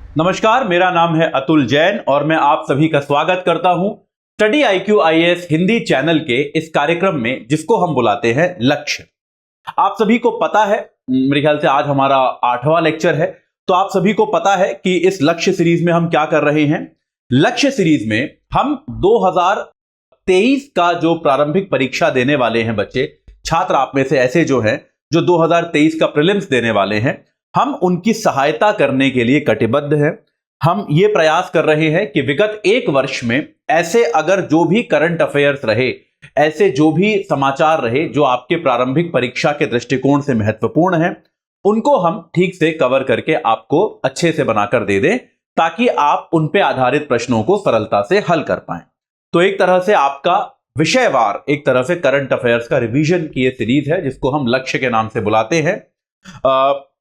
नमस्कार, मेरा नाम है अतुल जैन और मैं आप सभी का स्वागत करता हूं study IQ IAS Hindi channel के इस कार्यक्रम में जिसको हम बुलाते हैं लक्ष्य। आप सभी को पता है, मेरे ख्याल से आज हमारा 8वां लेक्चर है, तो आप सभी को पता है कि इस लक्ष्य सीरीज में हम क्या कर रहे हैं। लक्ष्य सीरीज में हम 2023 का जो प्रारंभिक परीक्षा देने वाले हैं बच्चे, छात्र आप में से ऐसे जो हैं जो 2023 का प्रीलिम्स देने वाले हैं, हम उनकी सहायता करने के लिए कटिबद्ध हैं। हम ये प्रयास कर रहे हैं कि विगत एक वर्ष में ऐसे अगर जो भी करंट अफेयर्स रहे, ऐसे जो भी समाचार रहे जो आपके प्रारंभिक परीक्षा के दृष्टिकोण से महत्वपूर्ण हैं, उनको हम ठीक से कवर करके आपको अच्छे से बनाकर दे दें ताकि आप उन पे आधारित प्रश्नों को सरलता से हल कर पाएं। तो एक तरह से आपका विषयवार एक तरह से करंट अफेयर्स का रिवीजन की ये सीरीज है जिसको हम लक्ष्य के नाम से बुलाते हैं।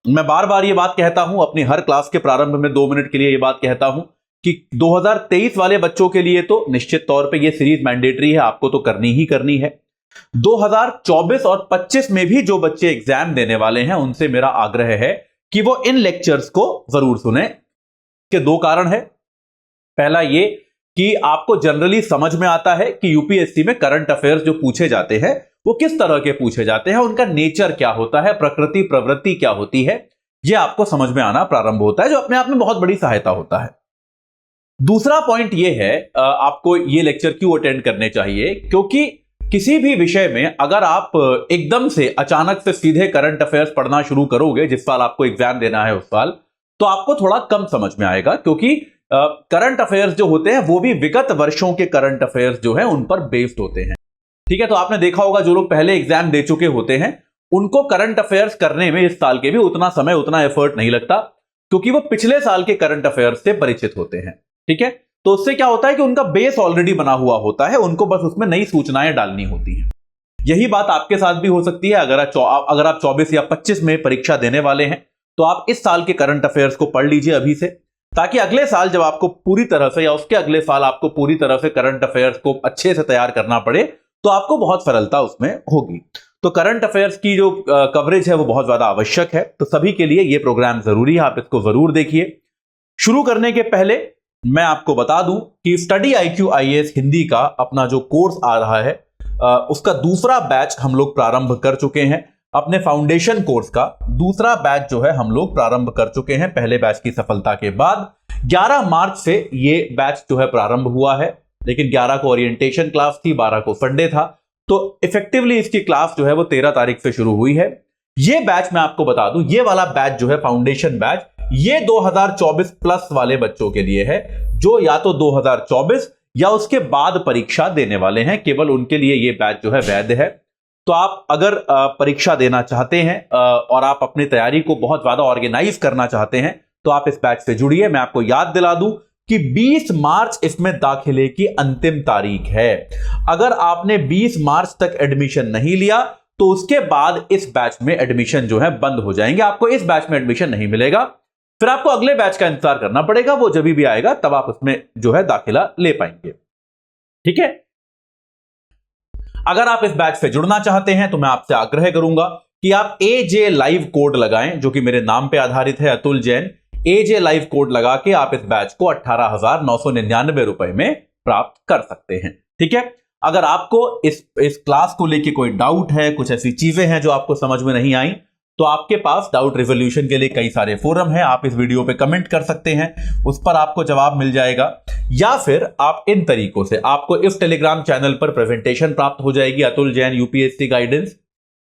मैं बार बार ये बात कहता हूं, अपनी हर क्लास के प्रारंभ में 2 मिनट के लिए ये बात कहता हूं कि 2023 वाले बच्चों के लिए तो निश्चित तौर पे ये सीरीज मैंडेटरी है, आपको तो करनी ही करनी है। 2024 और 25 में भी जो बच्चे एग्जाम देने वाले हैं उनसे मेरा आग्रह है कि वो इन लेक्चर्स को जरूर सुने। के 2 कारण है। पहला ये कि आपको जनरली समझ में आता है कि यूपीएससी में करंट अफेयर्स जो पूछे जाते हैं वो किस तरह के पूछे जाते हैं, उनका नेचर क्या होता है, प्रकृति प्रवृत्ति क्या होती है, यह आपको समझ में आना प्रारंभ होता है, जो अपने आप में बहुत बड़ी सहायता होता है। दूसरा पॉइंट यह है, आपको ये लेक्चर क्यों अटेंड करने चाहिए, क्योंकि किसी भी विषय में अगर आप एकदम से अचानक से सीधे करंट अफेयर्स पढ़ना शुरू करोगे, जिस साल आपको एग्जाम देना है उस साल, तो आपको थोड़ा कम समझ में आएगा, क्योंकि करंट अफेयर्स जो होते हैं वो भी विगत वर्षों के करंट अफेयर्स जो है उन पर बेस्ड होते हैं। ठीक है, तो आपने देखा होगा जो लोग पहले एग्जाम दे चुके होते हैं उनको करंट अफेयर्स करने में इस साल के भी उतना समय, उतना एफर्ट नहीं लगता, क्योंकि वो पिछले साल के करंट अफेयर्स से परिचित होते हैं। ठीक है, तो उससे क्या होता है कि उनका बेस ऑलरेडी बना हुआ होता है, उनको बस उसमें नई सूचनाएं डालनी होती हैं। यही बात आपके साथ भी हो सकती है। अगर आप 24 या 25 में परीक्षा देने वाले हैं तो आप इस साल के करंट अफेयर्स को पढ़ लीजिए अभी से, ताकि अगले साल जब आपको पूरी तरह से या उसके अगले साल आपको पूरी तरह से करंट अफेयर्स को अच्छे से तैयार करना पड़े तो आपको बहुत सरलता उसमें होगी। तो करंट अफेयर्स की जो कवरेज है वो बहुत ज्यादा आवश्यक है, तो सभी के लिए ये प्रोग्राम जरूरी है, आप इसको जरूर देखिए। शुरू करने के पहले मैं आपको बता दूं कि स्टडी IQ IAS हिंदी का अपना जो कोर्स आ रहा है उसका दूसरा बैच हम लोग प्रारंभ कर चुके हैं। अपने फाउंडेशन कोर्स का दूसरा बैच जो है हम लोग प्रारंभ कर चुके हैं पहले बैच की सफलता के बाद। 11 मार्च से ये बैच जो है प्रारंभ हुआ है, लेकिन 11 को ओरिएंटेशन क्लास थी, 12 को संडे था, तो इफेक्टिवली इसकी क्लास जो है वो 13 तारीख से शुरू हुई है। ये बैच मैं आपको बता दूं, ये वाला बैच जो है फाउंडेशन बैच, ये 2024 प्लस वाले बच्चों के लिए है जो या तो 2024 या उसके बाद परीक्षा देने वाले हैं, केवल उनके लिए ये बैच जो है वैध है। तो आप अगर परीक्षा देना चाहते हैं और आप अपनी तैयारी को बहुत ज्यादा ऑर्गेनाइज करना चाहते हैं तो आप इस बैच से जुड़िए। मैं आपको याद दिला दूं कि 20 मार्च इसमें दाखिले की अंतिम तारीख है। अगर आपने 20 मार्च तक एडमिशन नहीं लिया तो उसके बाद इस बैच में एडमिशन जो है बंद हो जाएंगे, आपको इस बैच में एडमिशन नहीं मिलेगा, फिर आपको अगले बैच का इंतजार करना पड़ेगा, वो जब भी आएगा तब आप उसमें जो है दाखिला ले पाएंगे। ठीक है, अगर आप इस बैच से जुड़ना चाहते हैं तो मैं आपसे आग्रह करूंगा कि आप AJ लाइव कोड लगाएं, जो कि मेरे नाम पे आधारित है, Atul Jain. AJ live code लगा के आप इस बैच को 18,999 रुपए में प्राप्त कर सकते हैं। ठीक है, अगर आपको इस क्लास को लेके कोई डाउट है, कुछ ऐसी चीजें हैं जो आपको समझ में नहीं आई, तो आपके पास डाउट रिजोल्यूशन के लिए कई सारे फोरम हैं, आप इस वीडियो पे कमेंट कर सकते हैं, उस पर आपको जवाब मिल जाएगा। या फिर आप इन तरीकों से, आपको इस टेलीग्राम चैनल पर प्रेजेंटेशन प्राप्त हो जाएगी, अतुल जैन यूपीएससी गाइडेंस,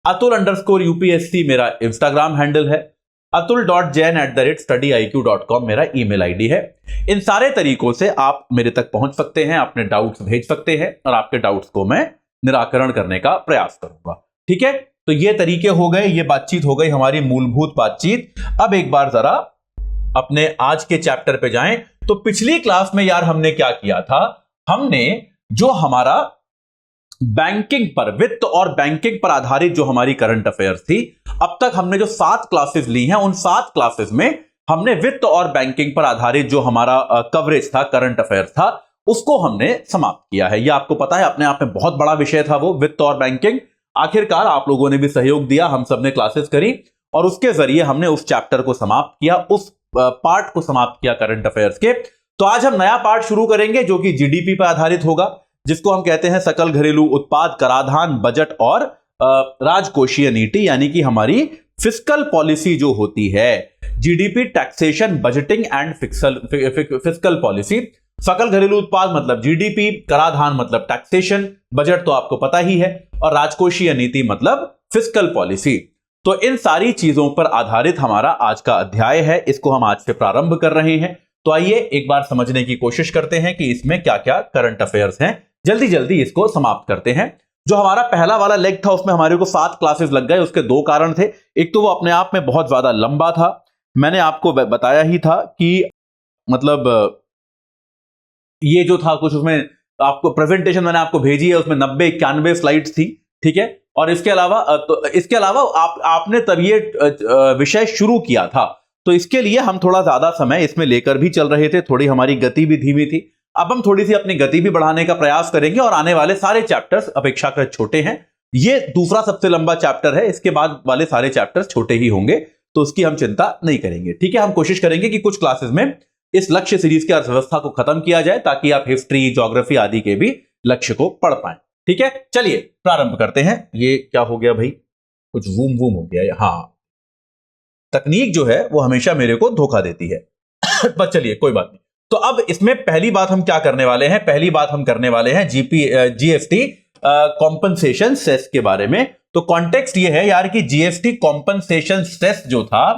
अतुल_UPSC मेरा इंस्टाग्राम हैंडल है, atul.jain@studiiq.com मेरा ईमेल आईडी है। इन सारे तरीकों से आप मेरे तक पहुंच सकते हैं, अपने डाउट्स भेज सकते हैं और आपके डाउट्स को मैं निराकरण करने का प्रयास करूंगा। ठीक है, तो ये तरीके हो गए, ये बातचीत हो गई हमारी मूलभूत बातचीत। अब एक बार जरा अपने आज के चैप्टर पे जाएं। तो पिछली क्लास में यार हमने क्या किया था, हमने जो हमारा बैंकिंग पर, वित्त और बैंकिंग पर आधारित जो हमारी करंट अफेयर्स थी, अब तक हमने जो 7 क्लासेस ली हैं उन 7 क्लासेस में हमने वित्त और बैंकिंग पर आधारित जो हमारा कवरेज था, करंट अफेयर्स था, उसको हमने समाप्त किया है। यह आपको पता है अपने आप में बहुत बड़ा विषय था वो वित्त और बैंकिंग। आखिरकार आप लोगों ने भी सहयोग दिया, हम सब ने क्लासेस करी और उसके जरिए हमने उस चैप्टर को समाप्त किया, उस पार्ट को समाप्त किया करंट अफेयर्स के। तो आज हम नया पार्ट शुरू करेंगे जो कि जीडीपी पर आधारित होगा, जिसको हम कहते हैं सकल घरेलू उत्पाद, कराधान, बजट और राजकोषीय नीति, यानी कि हमारी फिस्कल पॉलिसी जो होती है। GDP, taxation, budgeting and fiscal policy. सकल घरेलू उत्पाद मतलब जीडीपी, कराधान मतलब टैक्सेशन, बजट तो आपको पता ही है, और राजकोषीय नीति मतलब फिस्कल पॉलिसी। तो इन सारी चीजों पर आधारित हमारा आज का अध्याय है, इसको हम आज से प्रारंभ कर रहे हैं। तो आइए एक बार समझने की कोशिश करते हैं कि इसमें क्या क्या करंट अफेयर्स हैं, जल्दी जल्दी इसको समाप्त करते हैं। जो हमारा पहला वाला लेग था उसमें हमारे को 7 क्लासेस लग गए। उसके 2 कारण थे। एक तो वो अपने आप में बहुत ज्यादा लंबा था, मैंने आपको बताया ही था कि मतलब ये जो था कुछ, उसमें आपको प्रेजेंटेशन मैंने आपको भेजी है, उसमें 90-91 स्लाइड्स थी, ठीक है। और इसके अलावा आपने तब ये विषय शुरू किया था, तो इसके लिए हम थोड़ा ज्यादा समय इसमें लेकर भी चल रहे थे, थोड़ी हमारी गति भी धीमी थी। अब हम थोड़ी सी अपनी गति भी बढ़ाने का प्रयास करेंगे और आने वाले सारे चैप्टर्स अपेक्षाकृत छोटे हैं। ये दूसरा सबसे लंबा चैप्टर है, इसके बाद वाले सारे चैप्टर्स छोटे ही होंगे, तो उसकी हम चिंता नहीं करेंगे, ठीक है। हम कोशिश करेंगे कि कुछ क्लासेस में इस लक्ष्य सीरीज की अर्थव्यवस्था को खत्म किया जाए ताकि आप हिस्ट्री, ज्योग्राफी आदि के भी लक्ष्य को पढ़ पाएं, ठीक है। चलिए प्रारंभ करते हैं। ये क्या हो गया भाई, कुछ वूम वूम हो गया है। हाँ, तकनीक जो है वो हमेशा मेरे को धोखा देती है पर चलिए कोई बात नहीं। तो अब इसमें पहली बात हम क्या करने वाले हैं, पहली बात हम करने वाले हैं जीएसटी कॉम्पनसेशन सेस के बारे में। तो कॉन्टेक्स्ट ये है यार कि जीएसटी कॉम्पनसेशन सेस जो था,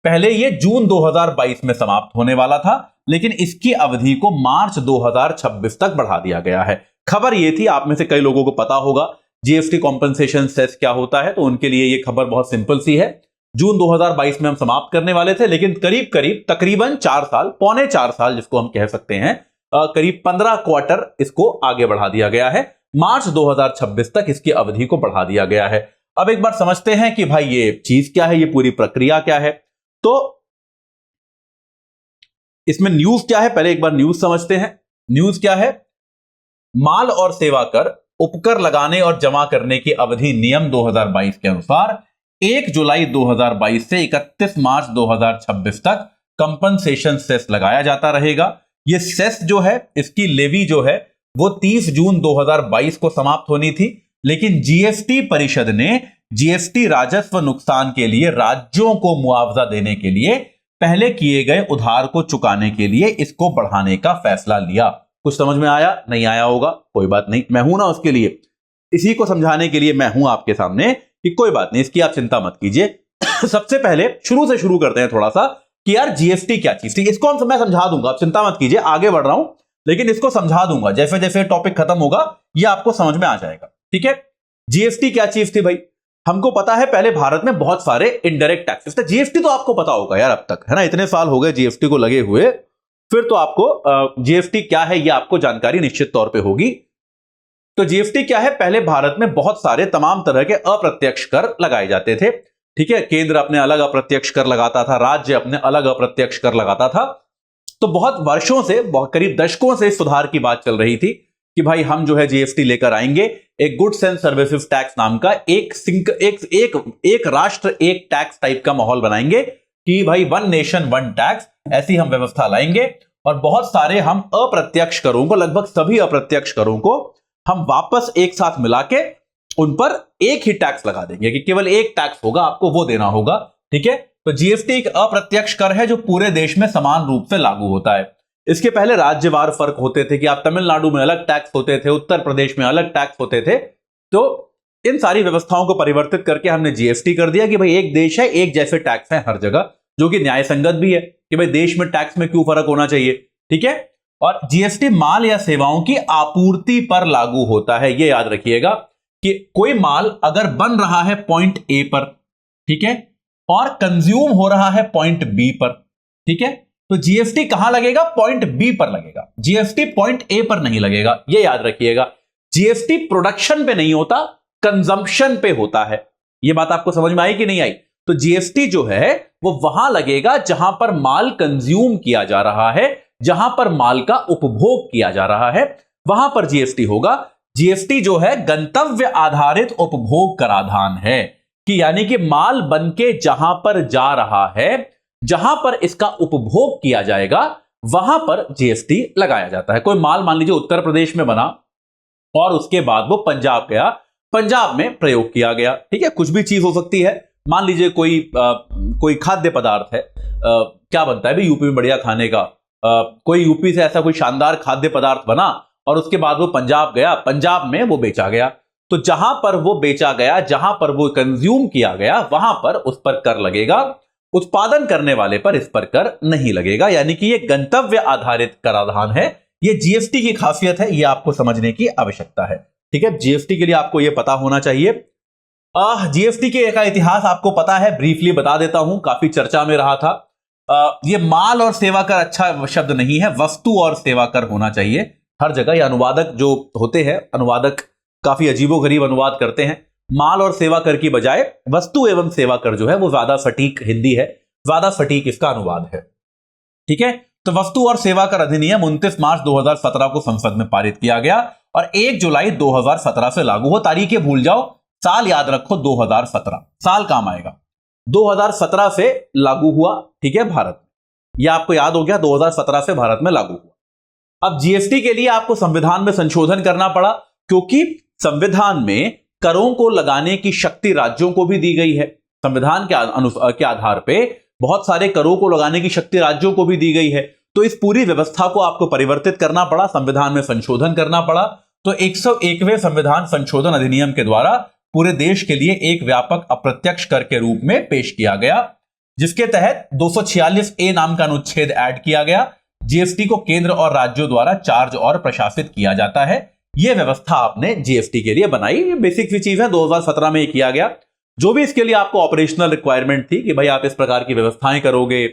पहले ये जून 2022 में समाप्त होने वाला था, लेकिन इसकी अवधि को मार्च 2026 तक बढ़ा दिया गया है। खबर ये थी, आप में से कई लोगों को पता होगा जीएसटी कॉम्पनसेशन सेस क्या होता है, तो उनके लिए ये खबर बहुत सिंपल सी है। जून 2022 में हम समाप्त करने वाले थे, लेकिन करीब तकरीबन 4 साल, पौने 4 साल जिसको हम कह सकते हैं, करीब 15 क्वार्टर इसको आगे बढ़ा दिया गया है। मार्च 2026 तक इसकी अवधि को बढ़ा दिया गया है। अब एक बार समझते हैं कि भाई ये चीज क्या है, ये पूरी प्रक्रिया क्या है। तो इसमें न्यूज क्या है, पहले एक बार न्यूज समझते हैं। न्यूज क्या है, माल और सेवा कर, उपकर लगाने और जमा करने की अवधि नियम 2022 के अनुसार 1 जुलाई 2022 से 31 मार्च 2026 तक कंपनसेशन सेस लगाया जाता रहेगा। यह सेस जो है, इसकी लेवी जो है वो 30 जून 2022 को समाप्त होनी थी, लेकिन जीएसटी परिषद ने जीएसटी राजस्व नुकसान के लिए राज्यों को मुआवजा देने के लिए पहले किए गए उधार को चुकाने के लिए इसको बढ़ाने का फैसला लिया। कुछ समझ में आया, नहीं आया होगा कोई बात नहीं, मैं हूं ना उसके लिए, इसी को समझाने के लिए मैं हूं आपके सामने, कि कोई बात नहीं, इसकी आप चिंता मत कीजिए। सबसे पहले शुरू से शुरू करते हैं थोड़ा सा कि यार जीएसटी क्या चीज थी। इसको मैं समझा दूंगा, आप चिंता मत कीजिए, आगे बढ़ रहा हूं लेकिन इसको समझा दूंगा, जैसे जैसे टॉपिक खत्म होगा ये आपको समझ में आ जाएगा, ठीक है। जीएसटी क्या चीज थी भाई, हमको पता है पहले भारत में बहुत सारे इनडायरेक्ट टैक्सेस थे। जीएसटी तो आपको पता होगा यार अब तक, है ना, इतने साल हो गए जीएसटी को लगे हुए, फिर तो आपको जीएसटी क्या है ये आपको जानकारी निश्चित तौर पे होगी। तो जीएसटी क्या है, पहले भारत में बहुत सारे तमाम तरह के अप्रत्यक्ष कर लगाए जाते थे, ठीक है। केंद्र अपने अलग अप्रत्यक्ष कर लगाता था, राज्य अपने अलग अप्रत्यक्ष कर लगाता था। तो बहुत वर्षों से, बहुत करीब दशकों से सुधार की बात चल रही थी कि भाई हम जो है जीएसटी लेकर आएंगे, एक गुड्स एंड सर्विसेज टैक्स नाम का एक राष्ट्र एक टैक्स टाइप का माहौल बनाएंगे कि भाई वन नेशन वन टैक्स, ऐसी हम व्यवस्था लाएंगे और बहुत सारे हम अप्रत्यक्ष करों को, लगभग सभी अप्रत्यक्ष करों को हम वापस एक साथ मिला के उन पर एक ही टैक्स लगा देंगे कि केवल एक टैक्स होगा, आपको वो देना होगा, ठीक है। तो जीएसटी एक अप्रत्यक्ष कर है जो पूरे देश में समान रूप से लागू होता है। इसके पहले राज्यवार फर्क होते थे कि आप तमिलनाडु में अलग टैक्स होते थे, उत्तर प्रदेश में अलग टैक्स होते थे। तो इन सारी व्यवस्थाओं को परिवर्तित करके हमने जीएसटी कर दिया कि भाई एक देश है, एक जैसे टैक्स है हर जगह, जो कि न्याय संगत भी है कि भाई देश में टैक्स में क्यों फर्क होना चाहिए, ठीक है। और जीएसटी माल या सेवाओं की आपूर्ति पर लागू होता है। यह याद रखिएगा कि कोई माल अगर बन रहा है पॉइंट ए पर, ठीक है, और कंज्यूम हो रहा है पॉइंट बी पर, ठीक है, तो जीएसटी कहां लगेगा, पॉइंट बी पर लगेगा, जीएसटी पॉइंट ए पर नहीं लगेगा। यह याद रखिएगा, जीएसटी प्रोडक्शन पे नहीं होता, कंजम्पशन पे होता है। यह बात आपको समझ में आई कि नहीं आई। तो जीएसटी जो है वो वहां लगेगा जहां पर माल कंज्यूम किया जा रहा है, जहां पर माल का उपभोग किया जा रहा है, वहां पर जीएसटी होगा। जीएसटी जो है गंतव्य आधारित उपभोग कराधान है, कि यानी कि माल बनके जहां पर जा रहा है जहां पर इसका उपभोग किया जाएगा वहां पर जीएसटी लगाया जाता है। कोई माल मान लीजिए उत्तर प्रदेश में बना और उसके बाद वो पंजाब गया, पंजाब में प्रयोग किया गया, ठीक है, कुछ भी चीज हो सकती है। मान लीजिए कोई खाद्य पदार्थ है, क्या बनता है भाई यूपी में बढ़िया खाने का, कोई यूपी से ऐसा कोई शानदार खाद्य पदार्थ बना और उसके बाद वो पंजाब गया, पंजाब में वो बेचा गया। तो जहां पर वो बेचा गया, जहां पर वो कंज्यूम किया गया, वहां पर उस पर कर लगेगा, उत्पादन करने वाले पर इस पर कर नहीं लगेगा। यानी कि ये गंतव्य आधारित कराधान है। ये जीएसटी की खासियत है, ये आपको समझने की आवश्यकता है, ठीक है। जीएसटी के लिए आपको ये पता होना चाहिए। जीएसटी के का इतिहास आपको पता है, ब्रीफली बता देता हूं, काफी चर्चा में रहा था। ये माल और सेवा कर अच्छा शब्द नहीं है, वस्तु और सेवा कर होना चाहिए हर जगह। ये अनुवादक जो होते हैं, अनुवादक काफी अजीबोगरीब अनुवाद करते हैं। माल और सेवा कर की बजाय वस्तु एवं सेवा कर जो है वो ज्यादा सटीक हिंदी है, ज्यादा सटीक इसका अनुवाद है, ठीक है। तो वस्तु और सेवा कर अधिनियम 29 मार्च 2017 को संसद में पारित किया गया और 1 जुलाई 2017 से लागू हो। तारीखें भूल जाओ, साल याद रखो, 2017 साल काम आएगा। 2017 से लागू हुआ, ठीक है, भारत में। यह आपको याद हो गया, 2017 से भारत में लागू हुआ। अब जीएसटी के लिए आपको संविधान में संशोधन करना पड़ा, क्योंकि संविधान में करों को लगाने की शक्ति राज्यों को भी दी गई है। संविधान के आधार पे बहुत सारे करों को लगाने की शक्ति राज्यों को भी दी गई है। तो इस पूरी व्यवस्था को आपको परिवर्तित करना पड़ा, संविधान में संशोधन करना पड़ा। तो 101वें संविधान संशोधन अधिनियम के द्वारा पूरे देश के लिए एक व्यापक अप्रत्यक्ष कर के रूप में पेश किया गया, जिसके तहत 246A नाम का अनुच्छेद ऐड किया गया। जीएसटी को केंद्र और राज्यों द्वारा चार्ज और प्रशासित किया जाता है। यह व्यवस्था आपने जीएसटी के लिए बनाई। ये बेसिक सी चीज है, 2017 में किया गया। जो भी इसके लिए आपको ऑपरेशनल रिक्वायरमेंट थी कि भाई आप इस प्रकार की व्यवस्थाएं करोगे,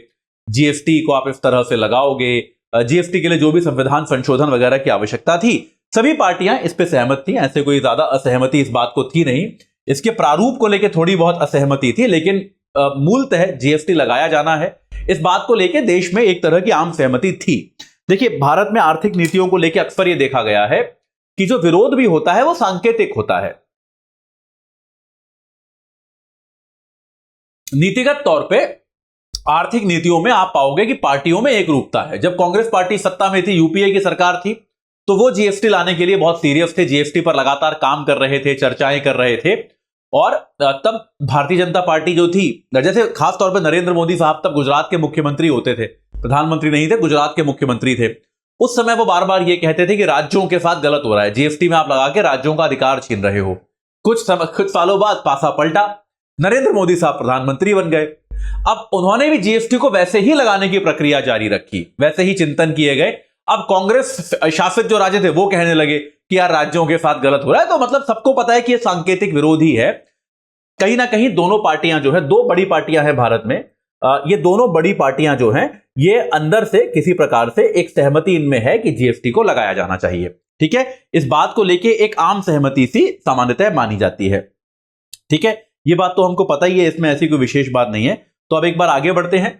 जीएसटी को आप इस तरह से लगाओगे, जीएसटी के लिए जो भी संविधान संशोधन वगैरह की आवश्यकता थी, सभी पार्टियां इस पे सहमत थी। ऐसे कोई ज्यादा असहमति इस बात को थी नहीं। इसके प्रारूप को लेकर थोड़ी बहुत असहमति थी, लेकिन मूलतः जीएसटी लगाया जाना है, इस बात को लेकर देश में एक तरह की आम सहमति थी। देखिए, भारत में आर्थिक नीतियों को लेकर अक्सर यह देखा गया है कि जो विरोध भी होता है वो सांकेतिक होता है। नीतिगत तौर पे आर्थिक नीतियों में आप पाओगे कि पार्टियों में एक रूपता है। जब कांग्रेस पार्टी सत्ता में थी, यूपीए की सरकार थी, तो वो जीएसटी लाने के लिए बहुत सीरियस थे, जीएसटी पर लगातार काम कर रहे थे, चर्चाएं कर रहे थे। और तब भारतीय जनता पार्टी जो थी, जैसे खास तौर पे नरेंद्र मोदी साहब तब गुजरात के मुख्यमंत्री होते थे, प्रधानमंत्री नहीं थे, गुजरात के मुख्यमंत्री थे। उस समय वो बार बार ये कहते थे कि राज्यों के साथ गलत हो रहा है, जीएसटी में आप लगा के राज्यों का अधिकार छीन रहे हो। कुछ सालों बाद पासा पलटा, नरेंद्र मोदी साहब प्रधानमंत्री बन गए। अब उन्होंने भी जीएसटी को वैसे ही लगाने की प्रक्रिया जारी रखी, वैसे ही चिंतन किए गए। अब कांग्रेस शासित जो राज्य थे वो कहने लगे कि यार राज्यों के साथ गलत हो रहा है। तो मतलब सबको पता है कि यह सांकेतिक विरोध ही है। कहीं ना कहीं दोनों पार्टियां जो है, दो बड़ी पार्टियां हैं भारत में, ये दोनों बड़ी पार्टियां जो हैं, ये अंदर से किसी प्रकार से एक सहमति इनमें है कि जीएसटी को लगाया जाना चाहिए, ठीक है। इस बात को लेके एक आम सहमति सी सामान्यतः मानी जाती है, ठीक है। ये बात तो हमको पता ही है, इसमें ऐसी कोई विशेष बात नहीं है। तो अब एक बार आगे बढ़ते हैं।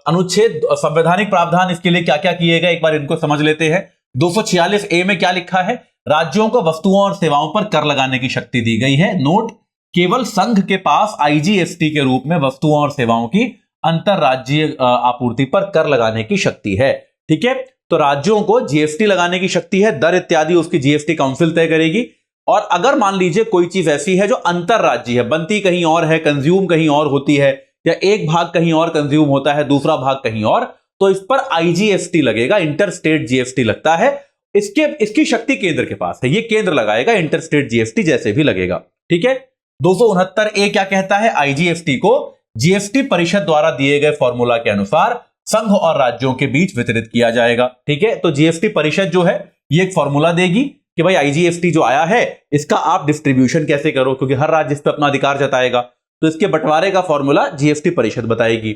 अनुच्छेद संवैधानिक प्रावधान इसके लिए क्या क्या किए गए, एक बार इनको समझ लेते हैं। 246A में क्या लिखा है? राज्यों को वस्तुओं और सेवाओं पर कर लगाने की शक्ति दी गई है। नोट, केवल संघ के पास आईजीएसटी के रूप में वस्तुओं और सेवाओं की अंतरराज्यीय आपूर्ति पर कर लगाने की शक्ति है, ठीक है। तो राज्यों को जीएसटी लगाने की शक्ति है, दर इत्यादि उसकी जीएसटी काउंसिल तय करेगी। और अगर मान लीजिए कोई चीज ऐसी है जो अंतरराज्यीय है, बनती कहीं और है, कंज्यूम कहीं और होती है, या एक भाग कहीं और कंज्यूम होता है, दूसरा भाग कहीं और, तो इस पर आईजीएसटी लगेगा, इंटर स्टेट जीएसटी लगता है। इसकी शक्ति केंद्र के पास है, ये केंद्र लगाएगा, इंटर स्टेट जीएसटी जैसे भी लगेगा, ठीक है। 269A क्या कहता है? आईजीएसटी को जीएसटी परिषद द्वारा दिए गए फॉर्मूला के अनुसार संघ और राज्यों के बीच वितरित किया जाएगा, ठीक है। तो जीएसटी परिषद जो है ये एक फॉर्मूला देगी कि भाई आईजीएसटी जो आया है इसका आप डिस्ट्रीब्यूशन कैसे करो, क्योंकि हर राज्य इस पर अपना अधिकार जताएगा, तो इसके बंटवारे का फॉर्मूला जीएसटी परिषद बताएगी।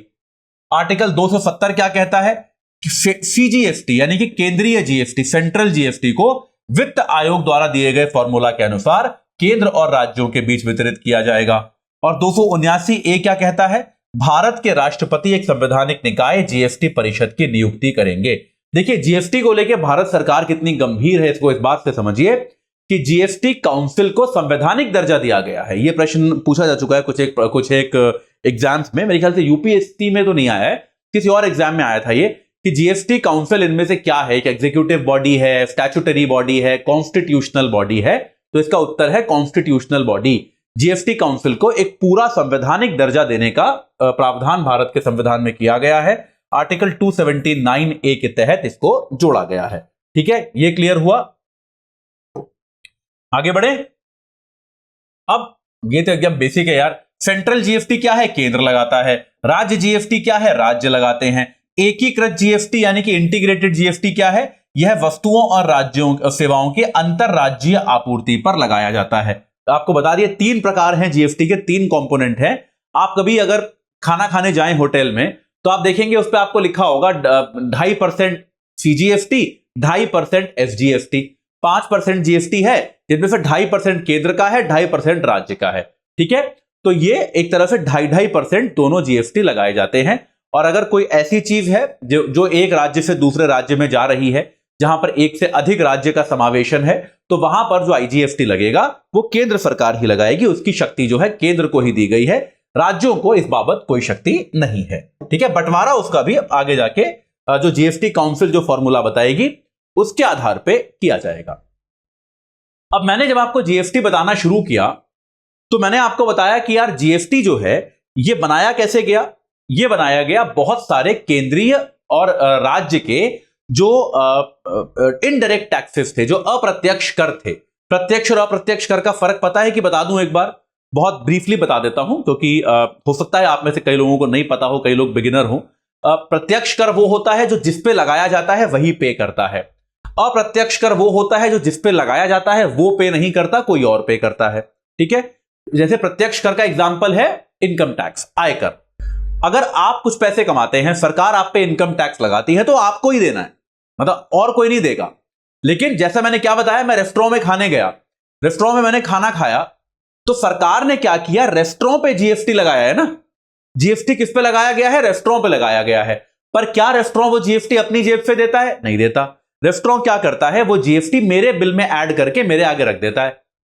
आर्टिकल 270 क्या कहता है? सीजीएसटी यानी कि केंद्रीय जीएसटी, सेंट्रल जीएसटी को वित्त आयोग द्वारा दिए गए फॉर्मूला के अनुसार केंद्र और राज्यों के बीच वितरित किया जाएगा। और 279A क्या कहता है? भारत के राष्ट्रपति एक संवैधानिक निकाय जीएसटी परिषद की नियुक्ति करेंगे। देखिए, जीएसटी को लेकर भारत सरकार कितनी गंभीर है, इसको इस बात से समझिए कि जीएसटी काउंसिल को संवैधानिक दर्जा दिया गया है। यह प्रश्न पूछा जा चुका है कुछ एक एग्जाम्स में, मेरे ख्याल से यूपीएससी में तो नहीं आया है, किसी और एग्जाम में आया था ये, कि जीएसटी काउंसिल इनमें से क्या है, एक एग्जीक्यूटिव बॉडी है, स्टैट्यूटरी बॉडी है, कॉन्स्टिट्यूशनल बॉडी है? तो इसका उत्तर है कॉन्स्टिट्यूशनल बॉडी। जीएसटी काउंसिल को एक पूरा संवैधानिक दर्जा देने का प्रावधान भारत के संविधान में किया गया है, आर्टिकल 279A के तहत इसको जोड़ा गया है। ठीक है, ये क्लियर हुआ। आगे बढ़े। अब ये तो एकदम बेसिक है यार। सेंट्रल जीएसटी क्या है? केंद्र लगाता है। राज्य जीएसटी क्या है? राज्य लगाते हैं। एकीकृत जीएसटी यानी कि इंटीग्रेटेड जीएसटी क्या है? यह वस्तुओं और राज्यों सेवाओं के अंतरराज्यीय आपूर्ति पर लगाया जाता है। तो आपको बता दिए 3 प्रकार हैं जीएसटी के, 3 कंपोनेंट हैं। आप कभी अगर खाना खाने जाएं होटल में तो आप देखेंगे उस पर आपको लिखा होगा 2.5% सीजीएसटी, 2.5% एसजीएसटी, 5% जीएसटी है, जिसमें से 2.5% केंद्र का है, 2.5% राज्य का है। ठीक है, तो ये एक तरह से 2.5% दोनों जीएसटी लगाए जाते हैं। और अगर कोई ऐसी चीज है जो एक राज्य से दूसरे राज्य में जा रही है, जहां पर एक से अधिक राज्य का समावेशन है, तो वहां पर जो आईजीएसटी लगेगा वो केंद्र सरकार ही लगाएगी। उसकी शक्ति जो है केंद्र को ही दी गई है, राज्यों को इस बाबत कोई शक्ति नहीं है। ठीक है, बंटवारा उसका भी आगे जाके जो जीएसटी काउंसिल जो फॉर्मूला बताएगी उसके आधार पे किया जाएगा। अब मैंने जब आपको जीएसटी बताना शुरू किया तो मैंने आपको बताया कि यार जीएसटी जो है ये बनाया कैसे गया? ये बनाया गया बहुत सारे केंद्रीय और राज्य के जो इनडायरेक्ट टैक्सेस थे, जो अप्रत्यक्ष कर थे। प्रत्यक्ष और अप्रत्यक्ष कर का फर्क पता है कि बता दूं एक बार? बहुत ब्रीफली बता देता हूं, क्योंकि हो सकता है आप में से कई लोगों को नहीं पता हो, कई लोग बिगिनर हो। प्रत्यक्ष कर वो होता है जो जिस पे लगाया जाता है वही पे करता है। अप्रत्यक्ष कर वो होता है जो जिस पे लगाया जाता है वो पे नहीं करता, कोई और पे करता है। ठीक है, जैसे प्रत्यक्ष कर का एग्जांपल है इनकम टैक्स, आयकर। अगर आप कुछ पैसे कमाते हैं, सरकार आप पे इनकम टैक्स लगाती है, तो आपको ही देना है, मतलब और कोई नहीं देगा। लेकिन जैसा मैंने क्या बताया, मैं रेस्टोरेंट में खाने गया, रेस्टोरेंट में मैंने खाना खाया, तो सरकार ने क्या किया? रेस्टोरेंट पे जीएसटी लगाया है ना। जीएसटी किस पे लगाया गया है? रेस्टोरेंट पे लगाया गया है। पर क्या रेस्टोरेंट वो जीएसटी अपनी जेब से देता है? नहीं देता। रेस्टोरेंट क्या करता है? वो जीएसटी मेरे बिल में ऐड करके मेरे आगे रख देता है।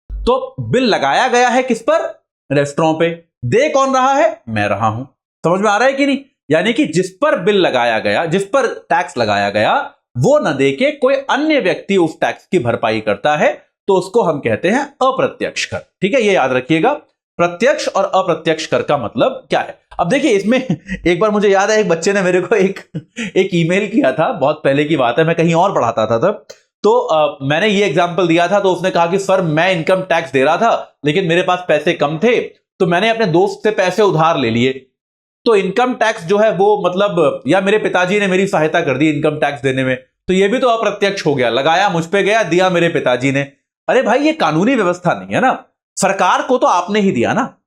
तो बिल लगाया गया है किस पर? रेस्टोरेंट पे। दे कौन रहा है? मैं रहा हूं। समझ में आ रहा है कि नहीं? यानी कि जिस पर बिल लगाया गया, जिस पर टैक्स लगाया गया, वो न दे के कोई अन्य व्यक्ति उस टैक्स की भरपाई करता है, तो उसको हम कहते हैं अप्रत्यक्ष कर। ठीक है, ये याद रखिएगा, प्रत्यक्ष और अप्रत्यक्ष कर का मतलब क्या है। अब देखिए इसमें एक बार मुझे याद है, एक बच्चे ने मेरे को एक ईमेल किया था, बहुत पहले की बात है, मैं कहीं और पढ़ाता था तब। तो मैंने ये एग्जांपल दिया था, तो उसने कहा कि सर मैं इनकम टैक्स दे रहा था लेकिन मेरे पास पैसे कम थे, तो मैंने अपने दोस्त से पैसे उधार ले लिए। तो इनकम टैक्स जो है वो मतलब, या मेरे पिताजी ने मेरी सहायता कर दी इनकम टैक्स देने में, तो ये भी तो अप्रत्यक्ष हो गया। लगाया मुझ पे गया, दिया मेरे पिताजी ने। अरे भाई, ये कानूनी व्यवस्था नहीं है ना, सरकार को तो आपने ही दिया ना।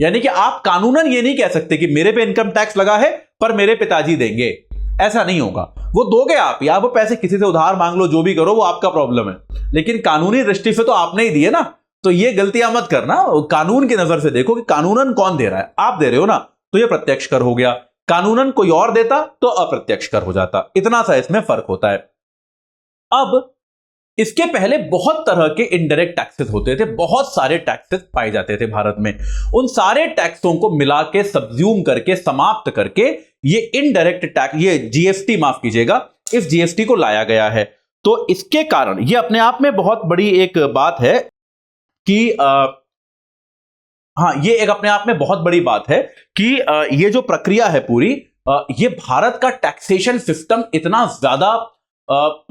यानी कि आप कानूनन ये नहीं कह सकते कि मेरे पे इनकम टैक्स लगा है पर मेरे पिताजी देंगे, ऐसा नहीं होगा। वो दोगे आप, या वो पैसे किसी से उधार मांग लो, जो भी करो वो आपका प्रॉब्लम है, लेकिन कानूनी दृष्टि से तो आपने ही दिए ना। तो ये गलतियां मत करना, कानून की नजर से देखो कि कानूनन कौन दे रहा है, आप दे रहे हो ना, तो ये प्रत्यक्ष कर हो गया। कानूनन कोई और देता तो अप्रत्यक्ष कर हो जाता। इतना सा इसमें फर्क होता है। अब इसके पहले बहुत तरह के इनडायरेक्ट टैक्सेस होते थे, बहुत सारे टैक्सेस पाए जाते थे भारत में। उन सारे टैक्सों को मिला के, सब्ज्यूम करके, समाप्त करके ये इनडायरेक्ट टैक्स, ये जीएसटी, माफ कीजिएगा, इस जीएसटी को लाया गया है। तो इसके कारण ये अपने आप में बहुत बड़ी एक बात है कि हाँ, ये एक अपने आप में बहुत बड़ी बात है कि ये जो प्रक्रिया है पूरी, ये भारत का टैक्सेशन सिस्टम इतना ज्यादा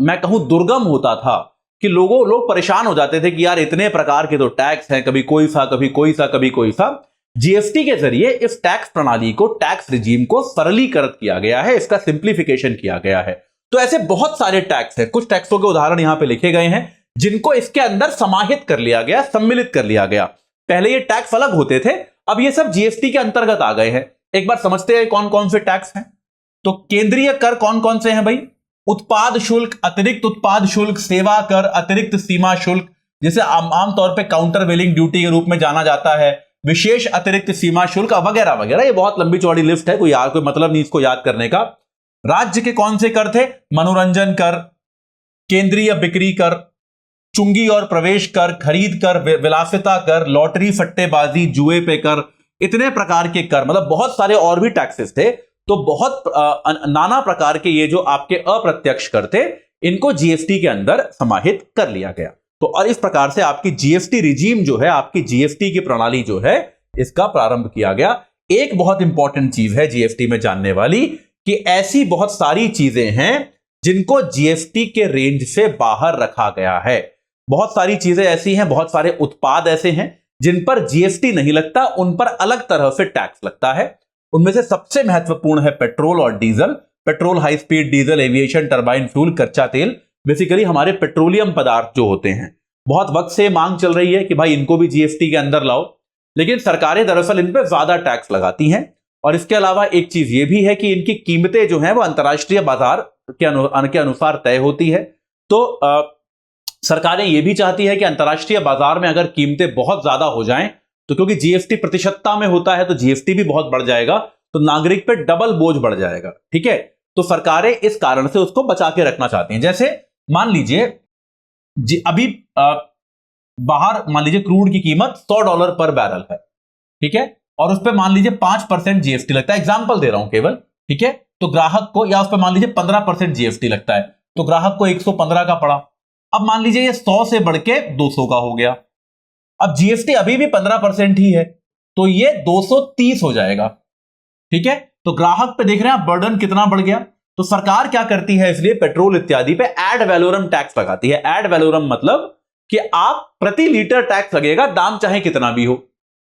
मैं कहूं दुर्गम होता था कि लोग परेशान हो जाते थे कि यार इतने प्रकार के तो टैक्स हैं, कभी कोई सा, कभी कोई सा, कभी कोई सा। जीएसटी के जरिए इस टैक्स प्रणाली को, टैक्स रिजीम को सरलीकृत किया गया है, इसका सिंप्लीफिकेशन किया गया है। तो ऐसे बहुत सारे टैक्स हैं, कुछ टैक्सों के उदाहरण यहां पे लिखे गए हैं जिनको इसके अंदर समाहित कर लिया गया, सम्मिलित कर लिया गया। पहले ये टैक्स अलग होते थे, अब ये सब जीएसटी के अंतर्गत आ गए हैं। एक बार समझते हैं कौन कौन से टैक्स हैं। तो केंद्रीय कर कौन कौन से हैं भाई? उत्पाद शुल्क, अतिरिक्त उत्पाद शुल्क, सेवा कर, अतिरिक्त सीमा शुल्क, जिसे आमतौर पे काउंटर वेलिंग ड्यूटी के रूप में जाना जाता है, विशेष अतिरिक्त सीमा शुल्क वगैरह वगैरह। ये बहुत लंबी चौड़ी लिस्ट है, कोई मतलब नहीं इसको याद करने का। राज्य के कौन से कर थे? मनोरंजन कर, केंद्रीय बिक्री कर, चुंगी और प्रवेश कर, खरीद कर, विलासिता कर, लॉटरी सट्टेबाजी जुए पे कर, इतने प्रकार के कर, मतलब बहुत सारे और भी टैक्सेस थे, तो बहुत नाना प्रकार के ये जो आपके अप्रत्यक्ष कर थे, इनको जीएसटी के अंदर समाहित कर लिया गया। तो और इस प्रकार से आपकी जीएसटी रिजीम जो है, आपकी जीएसटी की प्रणाली जो है, इसका प्रारंभ किया गया। एक बहुत इंपॉर्टेंट चीज है जीएसटी में जानने वाली कि ऐसी बहुत सारी चीजें हैं जिनको जीएसटी के रेंज से बाहर रखा गया है। बहुत सारी चीजें ऐसी हैं, बहुत सारे उत्पाद ऐसे हैं जिन पर जीएसटी नहीं लगता, उन पर अलग तरह से टैक्स लगता है। उनमें से सबसे महत्वपूर्ण है पेट्रोल और diesel. Petrol, high speed diesel, aviation, turbine fuel, कच्चा तेल, बेसिकली हमारे पेट्रोलियम पदार्थ जो होते हैं। बहुत वक्त से मांग चल रही है कि भाई इनको भी जीएसटी के अंदर लाओ, लेकिन सरकारें दरअसल इन पर ज्यादा टैक्स लगाती हैं। और इसके अलावा एक चीज ये भी है कि इनकी कीमतें जो हैं वो अंतर्राष्ट्रीय बाजार के अनुसार तय होती है। तो सरकारें ये भी चाहती है कि अंतर्राष्ट्रीय बाजार में अगर कीमतें बहुत ज्यादा हो जाएं, तो क्योंकि जीएसटी प्रतिशतता में होता है तो जीएसटी भी बहुत बढ़ जाएगा, तो नागरिक पे डबल बोझ बढ़ जाएगा। ठीक है, तो सरकारें इस कारण से उसको बचा के रखना चाहती हैं। जैसे मान लीजिए अभी बाहर मान लीजिए क्रूड की कीमत $100 पर बैरल है, ठीक है, और उस पर मान लीजिए 5% जीएसटी लगता है, एग्जांपल दे रहा हूं केवल, ठीक है, तो ग्राहक को, या उस पर मान लीजिए 15% जीएसटी लगता है, तो ग्राहक को 115 का पड़ा। अब मान लीजिए ये 100 से बढ़ के 200 का हो गया। अब जीएसटी अभी भी 15% ही है, तो ये 230 हो जाएगा। ठीक है, तो ग्राहक पे देख रहे हैं आप बर्डन कितना बढ़ गया। तो सरकार क्या करती है, इसलिए पेट्रोल इत्यादि पे एड वैलोरम टैक्स लगाती है। एड वैलोरम मतलब कि आप प्रति लीटर टैक्स लगेगा, दाम चाहे कितना भी हो।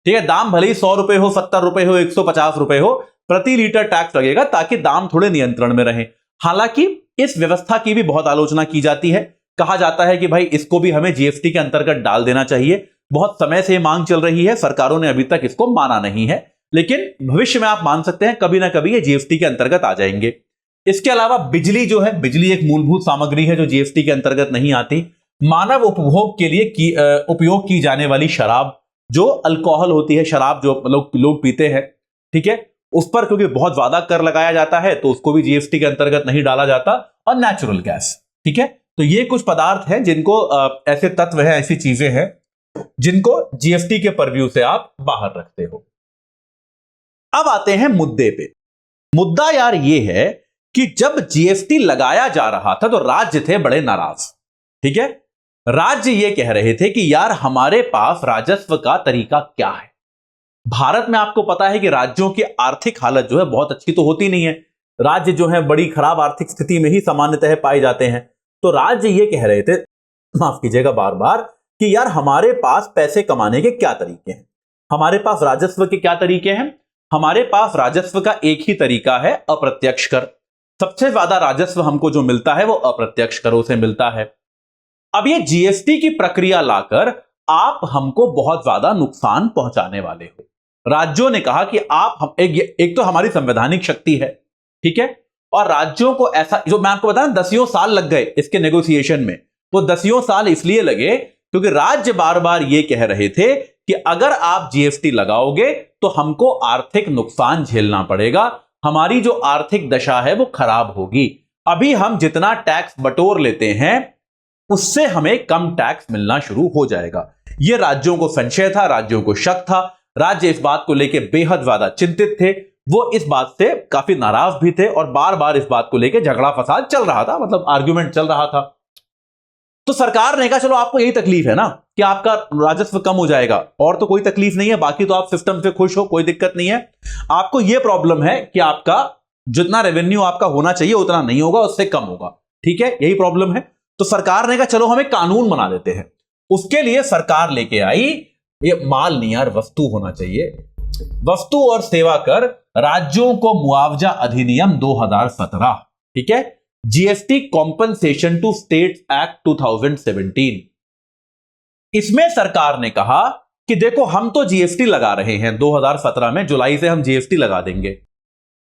ठीक है, दाम भले ही 100 रुपए हो, 70 रुपए हो, 150 रुपए हो, प्रति लीटर टैक्स लगेगा ताकि दाम थोड़े नियंत्रण में रहे। हालांकि इस व्यवस्था की भी बहुत आलोचना की जाती है। कहा जाता है कि भाई इसको भी हमें जीएसटी के अंतर्गत डाल देना चाहिए। बहुत समय से मांग चल रही है, सरकारों ने अभी तक इसको माना नहीं है, लेकिन भविष्य में आप मान सकते हैं कभी ना कभी ये जीएसटी के अंतर्गत आ जाएंगे। इसके अलावा बिजली जो है, बिजली एक मूलभूत सामग्री है जो जीएसटी के अंतर्गत नहीं आती। मानव उपभोग के लिए उपयोग की जाने वाली शराब, जो अल्कोहल होती है, शराब जो लोग पीते हैं, ठीक है, उस पर क्योंकि बहुत ज्यादा कर लगाया जाता है तो उसको भी जीएसटी के अंतर्गत नहीं डाला जाता। और नेचुरल गैस, ठीक है, तो ये कुछ पदार्थ हैं जिनको ऐसे तत्व हैं, ऐसी चीजें हैं जिनको जीएसटी के परव्यू से आप बाहर रखते हो। अब आते हैं मुद्दे पे। मुद्दा यार ये है कि जब जीएसटी लगाया जा रहा था तो राज्य थे बड़े नाराज। ठीक है, राज्य ये कह रहे थे कि यार हमारे पास राजस्व का तरीका क्या है। भारत में आपको पता है कि राज्यों की आर्थिक हालत जो है बहुत अच्छी तो होती नहीं है। राज्य जो है बड़ी खराब आर्थिक स्थिति में ही सामान्यतः पाए जाते हैं। तो राज्य ये कह रहे थे, माफ कीजिएगा बार बार, कि यार हमारे पास पैसे कमाने के क्या तरीके हैं, हमारे पास राजस्व के क्या तरीके हैं। हमारे पास राजस्व का एक ही तरीका है, अप्रत्यक्ष कर। सबसे ज्यादा राजस्व हमको जो मिलता है वो अप्रत्यक्ष करों से मिलता है। अब ये जीएसटी की प्रक्रिया लाकर आप हमको बहुत ज्यादा नुकसान पहुंचाने वाले हो। राज्यों ने कहा कि आप एक तो हमारी संवैधानिक शक्ति है, ठीक है, और राज्यों को ऐसा, जो मैं आपको बताया 10 साल लग गए इसके नेगोशिएशन में, वो 10 साल इसलिए लगे क्योंकि राज्य बार बार ये कह रहे थे कि अगर आप जीएसटी लगाओगे तो हमको आर्थिक नुकसान झेलना पड़ेगा, हमारी जो आर्थिक दशा है वो खराब होगी। अभी हम जितना टैक्स बटोर लेते हैं उससे हमें कम टैक्स मिलना शुरू हो जाएगा। यह राज्यों को संशय था, राज्यों को शक था। राज्य इस बात को लेकर बेहद ज्यादा चिंतित थे, वो इस बात से काफी नाराज भी थे और बार बार इस बात को लेकर झगड़ा फसाद चल रहा था, मतलब आर्ग्यूमेंट चल रहा था। तो सरकार ने कहा चलो आपको यही तकलीफ है ना कि आपका राजस्व कम हो जाएगा, और तो कोई तकलीफ नहीं है, बाकी तो आप सिस्टम से खुश हो, कोई दिक्कत नहीं है। आपको यह प्रॉब्लम है कि आपका जितना रेवेन्यू आपका होना चाहिए उतना नहीं होगा, उससे कम होगा, ठीक है, यही प्रॉब्लम है। तो सरकार ने कहा चलो हम एक कानून बना देते हैं। उसके लिए सरकार लेके आई, ये माल नहीं यार वस्तु होना चाहिए, वस्तु और सेवा कर राज्यों को मुआवजा अधिनियम 2017, ठीक है, GST compensation to states act 2017। इसमें सरकार ने कहा कि देखो हम तो जीएसटी लगा रहे हैं 2017 में, जुलाई से हम जीएसटी लगा देंगे,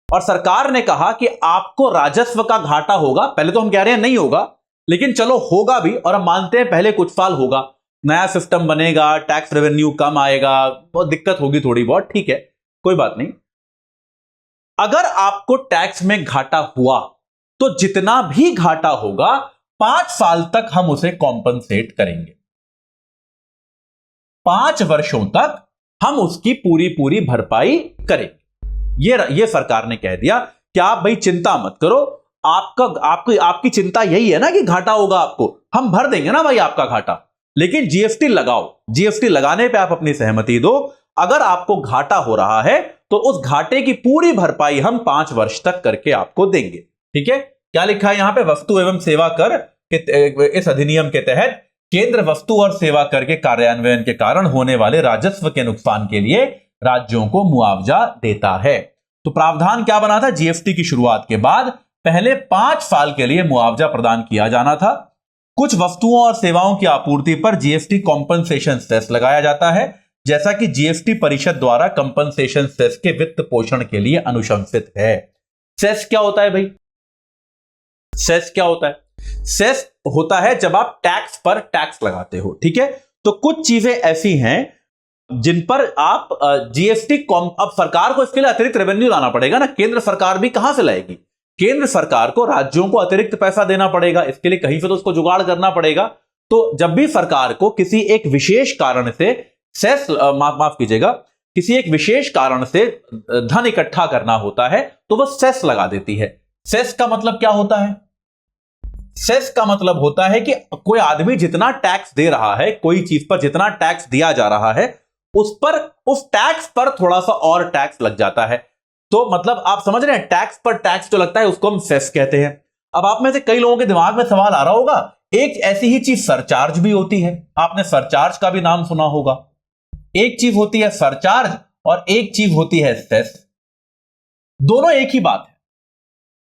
और सरकार ने कहा कि आपको राजस्व का घाटा होगा। पहले तो हम कह रहे हैं नहीं होगा, लेकिन चलो होगा भी, और हम मानते हैं पहले कुछ साल होगा, नया सिस्टम बनेगा, टैक्स रेवेन्यू कम आएगा, बहुत दिक्कत होगी थोड़ी बहुत, ठीक है, कोई बात नहीं। अगर आपको टैक्स में घाटा हुआ तो जितना भी घाटा होगा 5 साल तक हम उसे कॉम्पनसेट करेंगे। 5 वर्षों तक हम उसकी पूरी पूरी भरपाई करेंगे। ये सरकार ने कह दिया कि आप भाई चिंता मत करो, आपकी चिंता यही है ना कि घाटा होगा आपको, हम भर देंगे ना भाई आपका घाटा, लेकिन जीएसटी लगाओ, जीएसटी लगाने पे आप अपनी सहमति दो। अगर आपको घाटा हो रहा है तो उस घाटे की पूरी भरपाई हम 5 वर्ष तक करके आपको देंगे। ठीक है, क्या लिखा है यहां पे? वस्तु एवं सेवा कर के इस अधिनियम के तहत केंद्र वस्तु और सेवा कर के कार्यान्वयन के कारण होने वाले राजस्व के नुकसान के लिए राज्यों को मुआवजा देता है। तो प्रावधान क्या बना था? जीएसटी की शुरुआत के बाद पहले 5 साल के लिए मुआवजा प्रदान किया जाना था। कुछ वस्तुओं और सेवाओं की आपूर्ति पर जीएसटी कॉम्पनसेशन सेस लगाया जाता है, जैसा कि जीएसटी परिषद द्वारा कंपनसेशन सेस के वित्त पोषण के लिए अनुशंसित है। सेस क्या होता है भाई? सेस क्या होता है? सेस होता है जब आप टैक्स पर टैक्स लगाते हो। ठीक है, तो कुछ चीजें ऐसी हैं जिन पर आप जीएसटी अब सरकार को इसके लिए अतिरिक्त रेवेन्यू लाना पड़ेगा ना। केंद्र सरकार भी कहां से लाएगी? केंद्र सरकार को राज्यों को अतिरिक्त पैसा देना पड़ेगा, इसके लिए कहीं से तो उसको जुगाड़ करना पड़ेगा। तो जब भी सरकार को किसी एक विशेष कारण से सेस माफ कीजिएगा, किसी एक विशेष कारण से धन इकट्ठा करना होता है तो वह सेस लगा देती है। सेस का मतलब क्या होता है? सेस का मतलब होता है कि कोई आदमी जितना टैक्स दे रहा है, कोई चीज पर जितना टैक्स दिया जा रहा है, उस टैक्स पर थोड़ा सा और टैक्स लग जाता है। तो मतलब आप समझ रहे हैं, टैक्स पर टैक्स जो लगता है उसको हम सेस कहते हैं। अब आप में से कई लोगों के दिमाग में सवाल आ रहा होगा, एक ऐसी ही चीज सरचार्ज भी होती है। आपने सरचार्ज का भी नाम सुना होगा। एक चीज होती है सरचार्ज और एक चीज होती है सेस। दोनों एक ही बात है,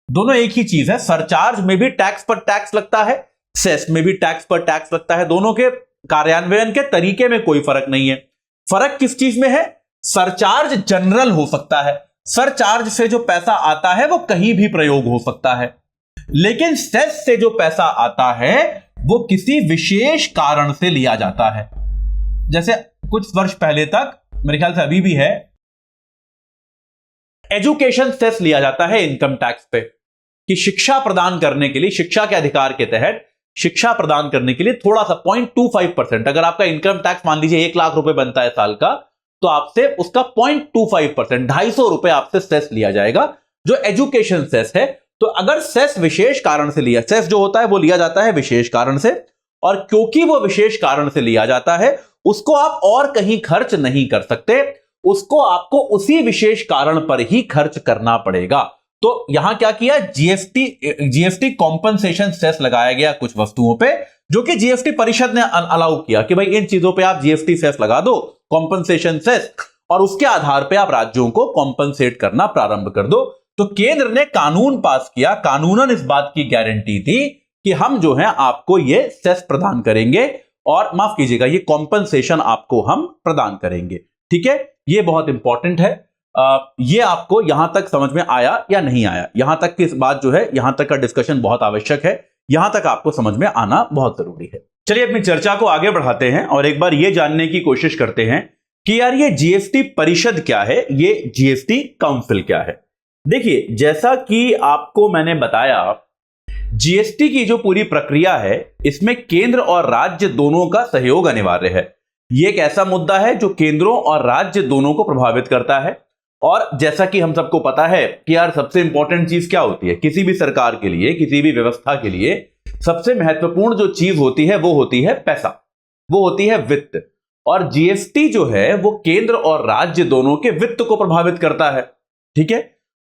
दोनों एक ही चीज है। सरचार्ज में भी टैक्स पर टैक्स लगता है, सेस में भी टैक्स पर टैक्स लगता है। दोनों के कार्यान्वयन के तरीके में कोई फर्क नहीं है। फर्क किस चीज में है? सरचार्ज जनरल हो सकता है, सरचार्ज से जो पैसा आता है वो कहीं भी प्रयोग हो सकता है, लेकिन सेस से जो पैसा आता है वो किसी विशेष कारण से लिया जाता है। जैसे कुछ वर्ष पहले तक, मेरे ख्याल से अभी भी है, एजुकेशन सेस लिया जाता है इनकम टैक्स पे, कि शिक्षा प्रदान करने के लिए, शिक्षा के अधिकार के तहत शिक्षा प्रदान करने के लिए थोड़ा सा 0.25%, अगर आपका इनकम टैक्स मान लीजिए 1 लाख रुपए बनता है साल का, तो आपसे उसका 0.25%, 250 रुपए आपसे सेस लिया जाएगा, जो एजुकेशन सेस है। तो अगर सेस विशेष कारण से लिया, सेस जो होता है वो लिया जाता है विशेष कारण से, और क्योंकि वो विशेष कारण से लिया जाता है उसको आप और कहीं खर्च नहीं कर सकते, उसको आपको उसी विशेष कारण पर ही खर्च करना पड़ेगा। तो यहां क्या किया? जीएसटी कॉम्पनसेशन सेस लगाया गया कुछ वस्तुओं पे, जो कि जीएसटी परिषद ने अलाउ किया कि भाई इन चीजों पे आप जीएसटी सेस लगा दो, कॉम्पनसेशन सेस, और उसके आधार पे आप राज्यों को कॉम्पनसेट करना प्रारंभ कर दो। तो केंद्र ने कानून पास किया, कानूनन इस बात की गारंटी थी कि हम जो है आपको ये सेस प्रदान करेंगे, और माफ कीजिएगा ये कॉम्पनसेशन आपको हम प्रदान करेंगे। ठीक है, ये बहुत इंपॉर्टेंट है। ये आपको यहां तक समझ में आया या नहीं आया? यहां तक की बात जो है, यहां तक का डिस्कशन बहुत आवश्यक है, यहां तक आपको समझ में आना बहुत जरूरी है। चलिए अपनी चर्चा को आगे बढ़ाते हैं और एक बार ये जानने की कोशिश करते हैं कि यार ये जीएसटी परिषद क्या है, ये जीएसटी काउंसिल क्या है। देखिए, जैसा कि आपको मैंने बताया, जीएसटी की जो पूरी प्रक्रिया है इसमें केंद्र और राज्य दोनों का सहयोग अनिवार्य है। यह एक ऐसा मुद्दा है जो केंद्रों और राज्य दोनों को प्रभावित करता है। और जैसा कि हम सबको पता है कि यार सबसे इंपॉर्टेंट चीज क्या होती है किसी भी सरकार के लिए, किसी भी व्यवस्था के लिए, सबसे महत्वपूर्ण जो चीज होती है वो होती है पैसा, वो होती है वित्त। और जीएसटी जो है वो केंद्र और राज्य दोनों के वित्त को प्रभावित करता है। ठीक है,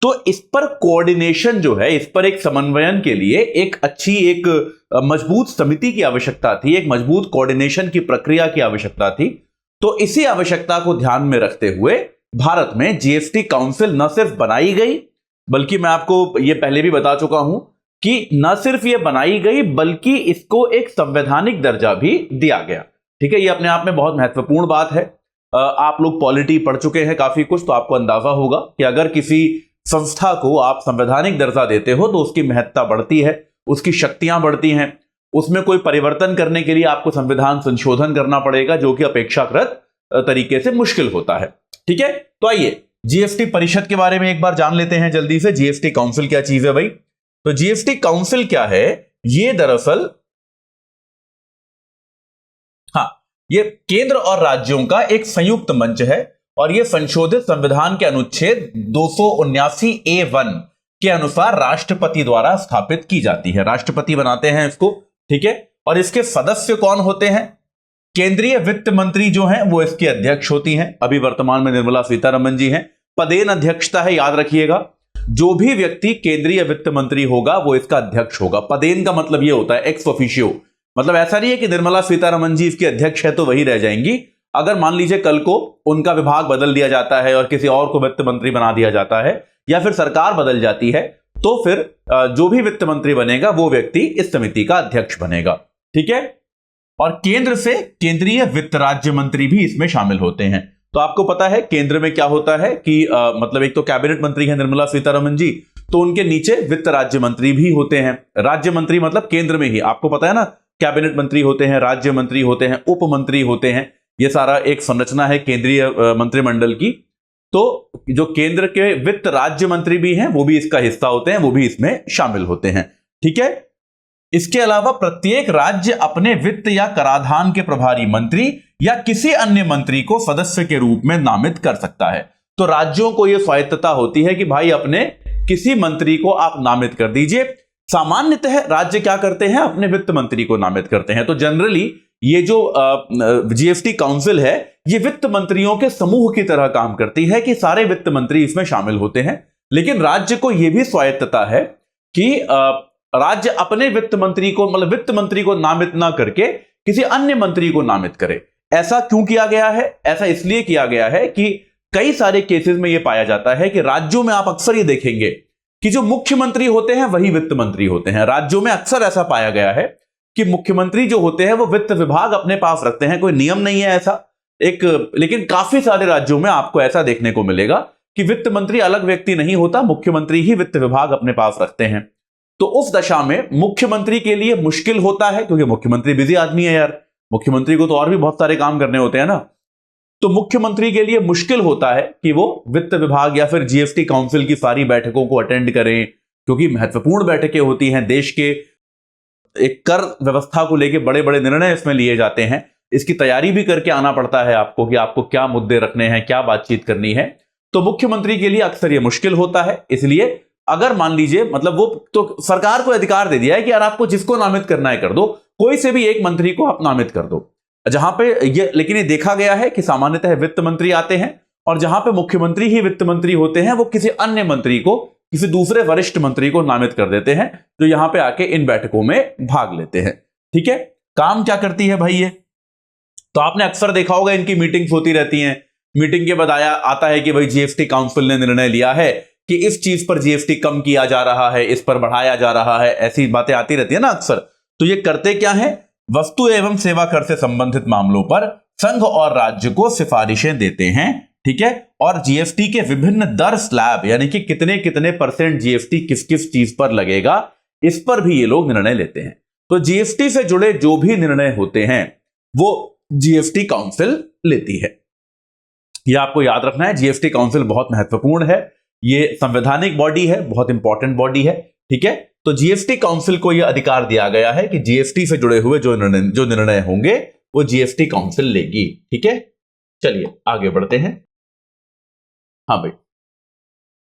तो इस पर कोऑर्डिनेशन जो है, इस पर एक समन्वयन के लिए एक अच्छी, एक मजबूत समिति की आवश्यकता थी, एक मजबूत कोऑर्डिनेशन की प्रक्रिया की आवश्यकता थी। तो इसी आवश्यकता को ध्यान में रखते हुए भारत में जीएसटी काउंसिल न सिर्फ बनाई गई, बल्कि मैं आपको यह पहले भी बता चुका हूं कि न सिर्फ यह बनाई गई बल्कि इसको एक संवैधानिक दर्जा भी दिया गया। ठीक है, यह अपने आप में बहुत महत्वपूर्ण बात है। आप लोग पॉलिटी पढ़ चुके हैं काफी कुछ, तो आपको अंदाजा होगा कि अगर किसी संस्था को आप संवैधानिक दर्जा देते हो तो उसकी महत्ता बढ़ती है, उसकी शक्तियां बढ़ती हैं। उसमें कोई परिवर्तन करने के लिए आपको संविधान संशोधन करना पड़ेगा, जो कि अपेक्षाकृत तरीके से मुश्किल होता है। ठीक है, तो आइए जीएसटी परिषद के बारे में एक बार जान लेते हैं जल्दी से। जीएसटी काउंसिल क्या चीज है भाई? तो जीएसटी काउंसिल क्या है? ये दरअसल, हाँ, ये केंद्र और राज्यों का एक संयुक्त मंच है और ये संशोधित संविधान के अनुच्छेद 279A1 के अनुसार राष्ट्रपति द्वारा स्थापित की जाती है। राष्ट्रपति बनाते हैं इसको, ठीक है। और इसके सदस्य कौन होते हैं? केंद्रीय वित्त मंत्री जो हैं वो इसकी अध्यक्ष होती हैं। अभी वर्तमान में निर्मला सीतारमण जी हैं। पदेन अध्यक्षता है, याद रखिएगा। जो भी व्यक्ति केंद्रीय वित्त मंत्री होगा वो इसका अध्यक्ष होगा। पदेन का मतलब ये होता है एक्स ऑफिशियो, मतलब ऐसा नहीं है कि निर्मला सीतारमण जी इसकी अध्यक्ष है तो वही रह जाएंगी। अगर मान लीजिए कल को उनका विभाग बदल दिया जाता है और किसी और को वित्त मंत्री बना दिया जाता है या फिर सरकार बदल जाती है तो फिर जो भी वित्त मंत्री बनेगा वो व्यक्ति इस समिति का अध्यक्ष बनेगा, ठीक है। और केंद्र से केंद्रीय वित्त राज्य मंत्री भी इसमें शामिल होते हैं। तो आपको पता है केंद्र में क्या होता है कि मतलब एक तो कैबिनेट मंत्री है निर्मला सीतारमण जी, तो उनके नीचे वित्त राज्य मंत्री भी होते हैं। राज्य मंत्री मतलब केंद्र में ही, आपको पता है ना, कैबिनेट मंत्री होते हैं, राज्य मंत्री होते हैं, उप मंत्री होते हैं। यह सारा एक संरचना है केंद्रीय मंत्रिमंडल की। तो जो केंद्र के वित्त राज्य मंत्री भी हैं वो भी इसका हिस्सा होते हैं, वो भी इसमें शामिल होते हैं, ठीक है। इसके अलावा प्रत्येक राज्य अपने वित्त या कराधान के प्रभारी मंत्री या किसी अन्य मंत्री को सदस्य के रूप में नामित कर सकता है। तो राज्यों को यह स्वायत्तता होती है कि भाई अपने किसी मंत्री को आप नामित कर दीजिए। सामान्यतः राज्य क्या करते हैं? अपने वित्त मंत्री को नामित करते हैं। तो जनरली ये जो जीएसटी काउंसिल है ये वित्त मंत्रियों के समूह की तरह काम करती है कि सारे वित्त मंत्री इसमें शामिल होते हैं। लेकिन राज्य को यह भी स्वायत्तता है कि राज्य अपने वित्त मंत्री को, मतलब वित्त मंत्री को नामित ना करके किसी अन्य मंत्री को नामित करे। ऐसा क्यों किया गया है? ऐसा इसलिए किया गया है कि कई सारे केसेस में यह पाया जाता है कि राज्यों में आप अक्सर ये देखेंगे कि जो मुख्यमंत्री होते हैं वही वित्त मंत्री होते हैं। राज्यों में अक्सर ऐसा पाया गया है कि मुख्यमंत्री जो होते हैं वो वित्त विभाग अपने पास रखते हैं। कोई नियम नहीं है ऐसा लेकिन काफी सारे राज्यों में आपको ऐसा देखने को मिलेगा कि वित्त मंत्री अलग व्यक्ति नहीं होता, मुख्यमंत्री ही वित्त विभाग अपने पास रखते हैं। तो उस दशा में मुख्यमंत्री के लिए मुश्किल होता है, क्योंकि मुख्यमंत्री बिजी आदमी है यार, मुख्यमंत्री को तो और भी बहुत सारे काम करने होते हैं ना। तो मुख्यमंत्री के लिए मुश्किल होता है कि वो वित्त विभाग या फिर जीएसटी काउंसिल की सारी बैठकों को अटेंड करें, क्योंकि महत्वपूर्ण बैठकें होती हैं। देश के एक कर व्यवस्था को लेकर बड़े बड़े निर्णय इसमें लिए जाते हैं। इसकी तैयारी भी करके आना पड़ता है आपको कि आपको क्या मुद्दे रखने हैं, क्या बातचीत करनी है। तो मुख्यमंत्री के लिए अक्सर यह मुश्किल होता है। इसलिए अगर मान लीजिए, मतलब वो तो सरकार को अधिकार दे दिया है कि यार आपको जिसको नामित करना है कर दो, कोई से भी एक मंत्री को आप नामित कर दो। जहां पे ये, लेकिन ये देखा गया है कि सामान्यतः वित्त मंत्री आते हैं और जहां पे मुख्यमंत्री ही वित्त मंत्री होते हैं वो किसी अन्य मंत्री को, किसी दूसरे वरिष्ठ मंत्री को नामित कर देते हैं जो यहां पे आके इन बैठकों में भाग लेते हैं, ठीक है। काम क्या करती है भाई ये? तो आपने अक्सर देखा होगा इनकी मीटिंग्स होती रहती हैं। मीटिंग के बाद आता है कि भाई जीएसटी काउंसिल ने निर्णय लिया है कि इस चीज पर जीएसटी कम किया जा रहा है, इस पर बढ़ाया जा रहा है, ऐसी बातें आती रहती है ना अक्सर। तो ये करते क्या है? वस्तु एवं सेवा कर से संबंधित मामलों पर संघ और राज्य को सिफारिशें देते हैं, ठीक है। और जीएसटी के विभिन्न दर स्लैब, यानी कि कितने कितने % जीएसटी किस किस चीज पर लगेगा, इस पर भी ये लोग निर्णय लेते हैं। तो जीएसटी से जुड़े जो भी निर्णय होते हैं वो जीएसटी काउंसिल लेती है। यह आपको याद रखना है, जीएसटी काउंसिल बहुत महत्वपूर्ण है। ये संवैधानिक बॉडी है, बहुत इंपॉर्टेंट बॉडी है, ठीक है। तो जीएसटी काउंसिल को यह अधिकार दिया गया है कि जीएसटी से जुड़े हुए जो निर्णय होंगे वो जीएसटी काउंसिल लेगी, ठीक है। चलिए आगे बढ़ते हैं। हाँ भाई,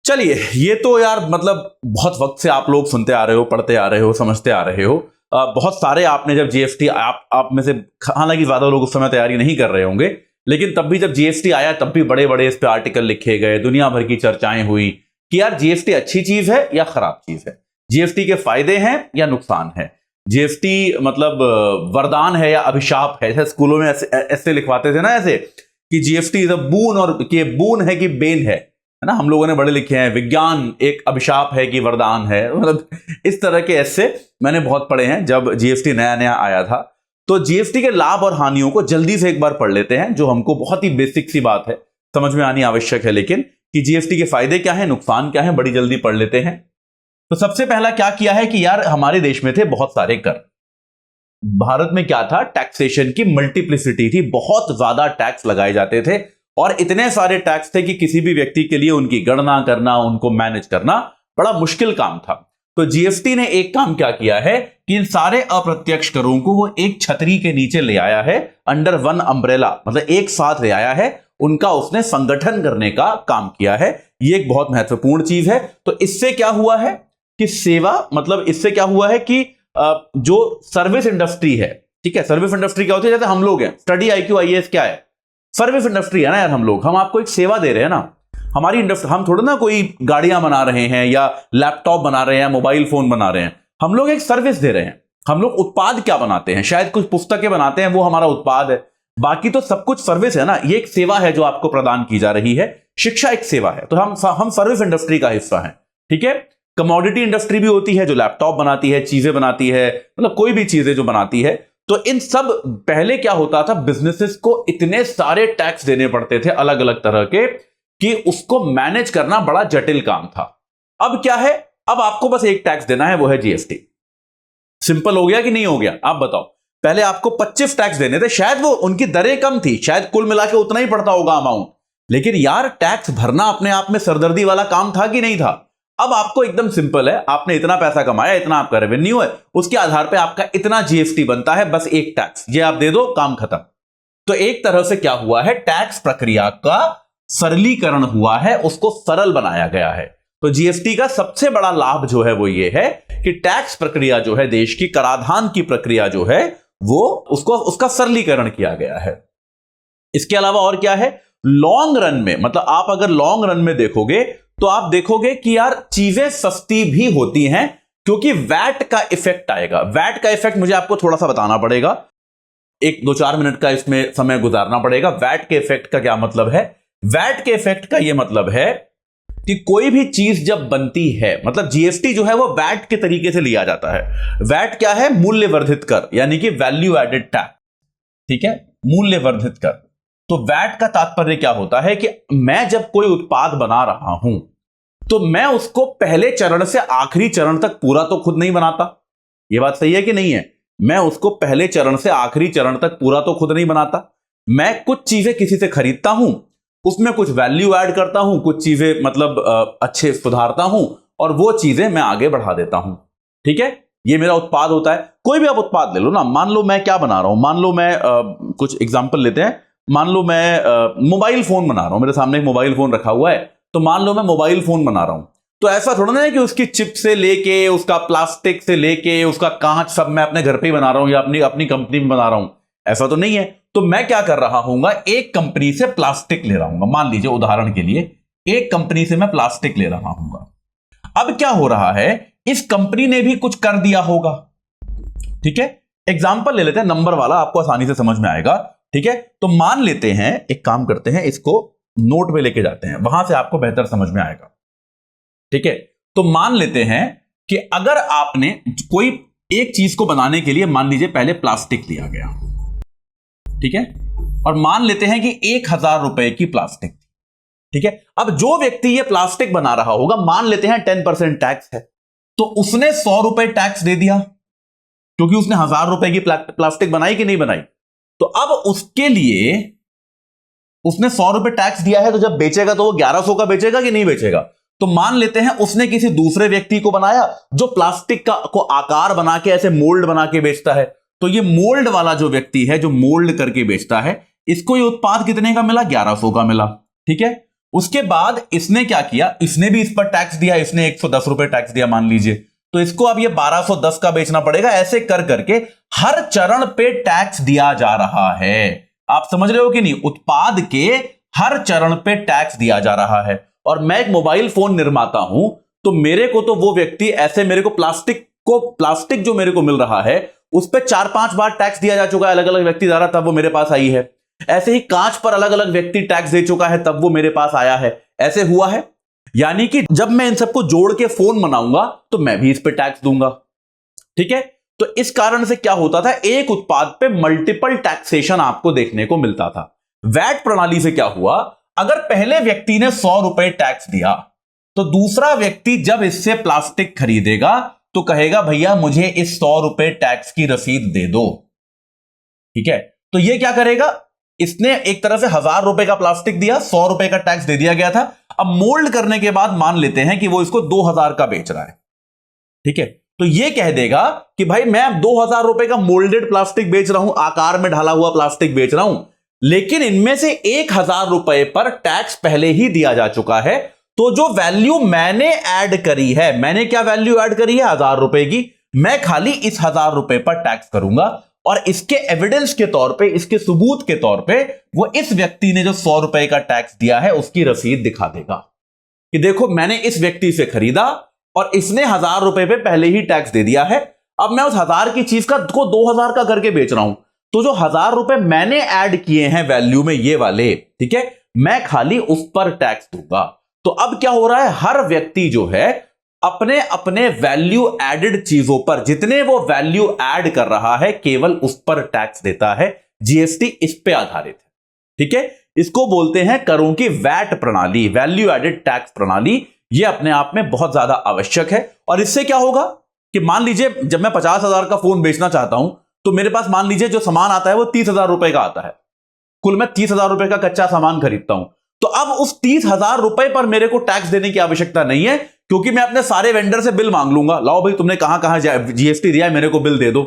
चलिए, ये तो यार मतलब बहुत वक्त से आप लोग सुनते आ रहे हो, पढ़ते आ रहे हो, समझते आ रहे हो। बहुत सारे आपने जब जीएसटी, आप में से हालांकि ज्यादा लोग उस समय तैयारी नहीं कर रहे होंगे, लेकिन तब भी जब जीएसटी आया तब भी बड़े बड़े इस पे आर्टिकल लिखे गए, दुनिया भर की चर्चाएं हुई कि यार जीएसटी अच्छी चीज है या खराब चीज है, जीएसटी के फायदे हैं या नुकसान है, जीएसटी मतलब वरदान है या अभिशाप है। ऐसे स्कूलों में ऐसे लिखवाते थे ना, ऐसे कि जीएसटी इज अ बून, और कि बून है कि बेन है ना। हम लोगों ने बड़े लिखे हैं, विज्ञान एक अभिशाप है कि वरदान है, मतलब इस तरह के ऐसे मैंने बहुत पढ़े हैं जब जीएसटी नया नया आया था। तो जीएसटी के लाभ और हानियों को जल्दी से एक बार पढ़ लेते हैं, जो हमको बहुत ही बेसिक सी बात है, समझ में आनी आवश्यक है, लेकिन कि जीएसटी के फायदे क्या है, नुकसान क्या है, बड़ी जल्दी पढ़ लेते हैं। तो सबसे पहला क्या किया है कि यार हमारे देश में थे बहुत सारे कर। भारत में क्या था, टैक्सेशन की मल्टीप्लिसिटी थी, बहुत ज्यादा टैक्स लगाए जाते थे और इतने सारे टैक्स थे कि किसी भी व्यक्ति के लिए उनकी गणना करना, उनको मैनेज करना बड़ा मुश्किल काम था। तो जीएसटी ने एक काम क्या किया है कि इन सारे अप्रत्यक्ष करों को वो एक छतरी के नीचे ले आया है, अंडर वन अम्ब्रेला, मतलब एक साथ ले आया है, उनका उसने संगठन करने का काम किया है। ये एक बहुत महत्वपूर्ण चीज है। तो इससे क्या हुआ है कि सेवा, मतलब इससे क्या हुआ है कि जो सर्विस इंडस्ट्री है, ठीक है, सर्विस इंडस्ट्री क्या होती है, जैसे हम लोग हैं, स्टडी IQ IAS क्या है, सर्विस इंडस्ट्री है ना यार। हम आपको एक सेवा दे रहे हैं ना, हमारी इंडस्ट्री, हम थोड़ा ना कोई गाड़ियां बना रहे हैं या लैपटॉप बना रहे हैं, मोबाइल फोन बना रहे हैं, हम लोग एक सर्विस दे रहे हैं। हम लोग उत्पाद क्या बनाते हैं, शायद कुछ पुस्तकें बनाते हैं, वो हमारा उत्पाद है, बाकी तो सब कुछ सर्विस है ना। ये एक सेवा है जो आपको प्रदान की जा रही है। शिक्षा एक सेवा है, तो हम सर्विस इंडस्ट्री का हिस्सा हैं, ठीक है। कमोडिटी इंडस्ट्री भी होती है जो लैपटॉप बनाती है, चीजें बनाती है, मतलब कोई भी चीजें जो बनाती है। तो इन सब, पहले क्या होता था, बिजनेसेस को इतने सारे टैक्स देने पड़ते थे अलग अलग तरह के, कि उसको मैनेज करना बड़ा जटिल काम था। अब क्या है, अब आपको बस एक टैक्स देना है, वो है जीएसटी। सिंपल हो गया कि नहीं हो गया, आप बताओ। पहले आपको 25 टैक्स देने थे, शायद वो उनकी दरें कम थी, शायद कुल मिला के उतना ही पड़ता होगा अमाउंट, लेकिन यार टैक्स भरना अपने आप में सरदर्दी वाला काम था कि नहीं था। अब आपको एकदम सिंपल है, आपने इतना पैसा कमाया, इतना आपका रेवेन्यू है, उसके आधार पे आपका इतना जीएसटी बनता है, बस एक टैक्स, ये आप दे दो, काम खत्म। तो एक तरह से क्या हुआ है, टैक्स प्रक्रिया का सरलीकरण हुआ है, उसको सरल बनाया गया है। तो जीएसटी का सबसे बड़ा लाभ जो है वो ये है कि टैक्स प्रक्रिया जो है, देश की कराधान की प्रक्रिया जो है, वो उसका सरलीकरण किया गया है। इसके अलावा और क्या है, लॉन्ग रन में, मतलब आप अगर लॉन्ग रन में देखोगे तो आप देखोगे कि यार चीजें सस्ती भी होती हैं, क्योंकि वैट का इफेक्ट आएगा। वैट का इफेक्ट मुझे आपको थोड़ा सा बताना पड़ेगा, 1-2-4 मिनट का इसमें समय गुजारना पड़ेगा। वैट के इफेक्ट का क्या मतलब है, वैट के इफेक्ट का यह मतलब है कि कोई भी चीज जब बनती है, मतलब जीएसटी जो है वो वैट के तरीके से लिया जाता है। वैट क्या है, मूल्य वर्धित कर, यानी कि वैल्यू एडेड टैक्स, ठीक है, मूल्य वर्धित कर। तो वैट का तात्पर्य क्या होता है कि मैं जब कोई उत्पाद बना रहा हूं तो मैं उसको पहले चरण से आखिरी चरण तक पूरा तो खुद नहीं बनाता। यह बात सही है कि नहीं है, मैं उसको पहले चरण से आखिरी चरण तक पूरा तो खुद नहीं बनाता। मैं कुछ चीजें किसी से खरीदता हूं, उसमें कुछ वैल्यू ऐड करता हूं, कुछ चीजें मतलब अच्छे सुधारता हूं, और वो चीजें मैं आगे बढ़ा देता हूं, ठीक है। ये मेरा उत्पाद होता है। कोई भी आप उत्पाद ले लो ना, मान लो मैं क्या बना रहा हूं, मान लो मैं कुछ एग्जांपल लेते हैं, मान लो मैं मोबाइल फोन बना रहा हूं, मेरे सामने एक मोबाइल फोन रखा हुआ है, तो मान लो मैं मोबाइल फोन बना रहा हूं, तो ऐसा थोड़ा ना है कि उसकी चिप से लेके, उसका प्लास्टिक से लेके, उसका कांच सब मैं अपने घर पे ही बना रहा हूं या अपनी कंपनी में बना रहा हूं, ऐसा तो नहीं है। तो मैं क्या कर रहा हूंगा, एक कंपनी से प्लास्टिक ले रहा हूंगा, मान लीजिए उदाहरण के लिए एक कंपनी से मैं प्लास्टिक ले रहा हूंगा। अब क्या हो रहा है, इस कंपनी ने भी कुछ कर दिया होगा, ठीक है। एग्जाम्पल ले लेते हैं नंबर वाला, आपको आसानी से समझ में आएगा, ठीक है। तो मान लेते हैं, एक काम करते हैं, इसको नोट में लेके जाते हैं, वहां से आपको बेहतर समझ में आएगा, ठीक है। तो मान लेते हैं कि अगर आपने कोई एक चीज को बनाने के लिए, मान लीजिए पहले प्लास्टिक लिया गया, ठीक है, और मान लेते हैं कि 1000 रुपए की प्लास्टिक, ठीक है। अब जो व्यक्ति ये प्लास्टिक बना रहा होगा, मान लेते हैं 10% टैक्स है, तो उसने 100 रुपए टैक्स दे दिया, क्योंकि उसने 1000 रुपए की प्लास्टिक बनाई कि नहीं बनाई। तो अब उसके लिए उसने 100 रुपए टैक्स दिया है, तो जब बेचेगा तो वो 1100 का बेचेगा कि नहीं बेचेगा। तो मान लेते हैं उसने किसी दूसरे व्यक्ति को बनाया जो प्लास्टिक को आकार बना के, ऐसे मोल्ड बना के बेचता है, तो ये मोल्ड वाला जो व्यक्ति है, जो मोल्ड करके बेचता है, इसको ये उत्पाद कितने का मिला, 1100 का मिला, ठीक है। उसके बाद इसने क्या किया, इसने भी इस पर टैक्स दिया, इसने 110 रुपए टैक्स दिया मान लीजिए, तो इसको अब ये 1210 का बेचना पड़ेगा। ऐसे कर करके हर चरण पे टैक्स दिया जा रहा है। आप समझ रहे हो कि नहीं, उत्पाद के हर चरण पे टैक्स दिया जा रहा है। और मैं एक मोबाइल फोन निर्माता हूं, तो मेरे को तो वो व्यक्ति ऐसे, मेरे को प्लास्टिक जो मेरे को मिल रहा है उस पर 4-5 बार टैक्स दिया जा चुका है, अलग अलग व्यक्ति द्वारा, तब वो मेरे पास आई है। ऐसे ही कांच पर अलग अलग व्यक्ति टैक्स दे चुका है, तब वो मेरे पास आया है। ऐसे हुआ है, यानी कि जब मैं इन सबको जोड़ के फोन बनाऊंगा तो मैं भी इस पे टैक्स दूंगा, ठीक है। तो इस कारण से क्या होता था, एक उत्पाद पे मल्टीपल टैक्सेशन आपको देखने को मिलता था। वैट प्रणाली से क्या हुआ, अगर पहले व्यक्ति ने 100 रुपए टैक्स दिया, तो दूसरा व्यक्ति जब इससे प्लास्टिक खरीदेगा तो कहेगा भैया मुझे इस 100 रुपए टैक्स की रसीद दे दो, ठीक है। तो ये क्या करेगा, इसने एक तरह से 1000 रुपए का प्लास्टिक दिया, 100 रुपए का टैक्स दे दिया गया था। अब मोल्ड करने के बाद मान लेते हैं कि वो इसको 2000 का बेच रहा है, ठीक है, तो ये कह देगा कि भाई मैं 2,000 रुपए का मोल्डेड प्लास्टिक बेच रहा हूं, आकार में ढाला हुआ प्लास्टिक बेच रहा हूं, लेकिन इनमें से 1,000 रुपए पर टैक्स पहले ही दिया जा चुका है। तो जो वैल्यू मैंने ऐड करी है, मैंने क्या वैल्यू ऐड करी है 1,000 रुपए की, मैं खाली इस 1,000 रुपए पर टैक्स करूंगा और इसके एविडेंस के तौर पे, इसके सबूत के तौर पे वो इस व्यक्ति ने जो 100 रुपए का टैक्स दिया है उसकी रसीद दिखा देगा कि देखो मैंने इस व्यक्ति से खरीदा और इसने 1,000 रुपए पे पहले ही टैक्स दे दिया है, अब मैं उस 1,000 की चीज को 2,000 का करके बेच रहा हूं, तो जो 1,000 रुपए मैंने ऐड किए हैं वैल्यू में ये वाले, ठीक है, मैं खाली उस पर टैक्स दूंगा। तो अब क्या हो रहा है, हर व्यक्ति जो है अपने अपने वैल्यू एडेड चीजों पर जितने वो वैल्यू ऐड कर रहा है केवल उस पर टैक्स देता है। जीएसटी इस पे आधारित है, ठीक है, इसको बोलते हैं करों की वैट प्रणाली, वैल्यू एडेड टैक्स प्रणाली। ये अपने आप में बहुत ज्यादा आवश्यक है। और इससे क्या होगा कि मान लीजिए जब मैं 50,000 का फोन बेचना चाहता हूं तो मेरे पास मान लीजिए जो सामान आता है वो 30,000 रुपए का आता है, कुल मैं 30,000 रुपए का कच्चा सामान खरीदता हूं, तो अब उस 30,000 रुपए पर मेरे को टैक्स देने की आवश्यकता नहीं है, क्योंकि मैं अपने सारे वेंडर से बिल मांग लूंगा, लाओ भाई तुमने कहां कहां जीएसटी दिया है, मेरे को बिल दे दो।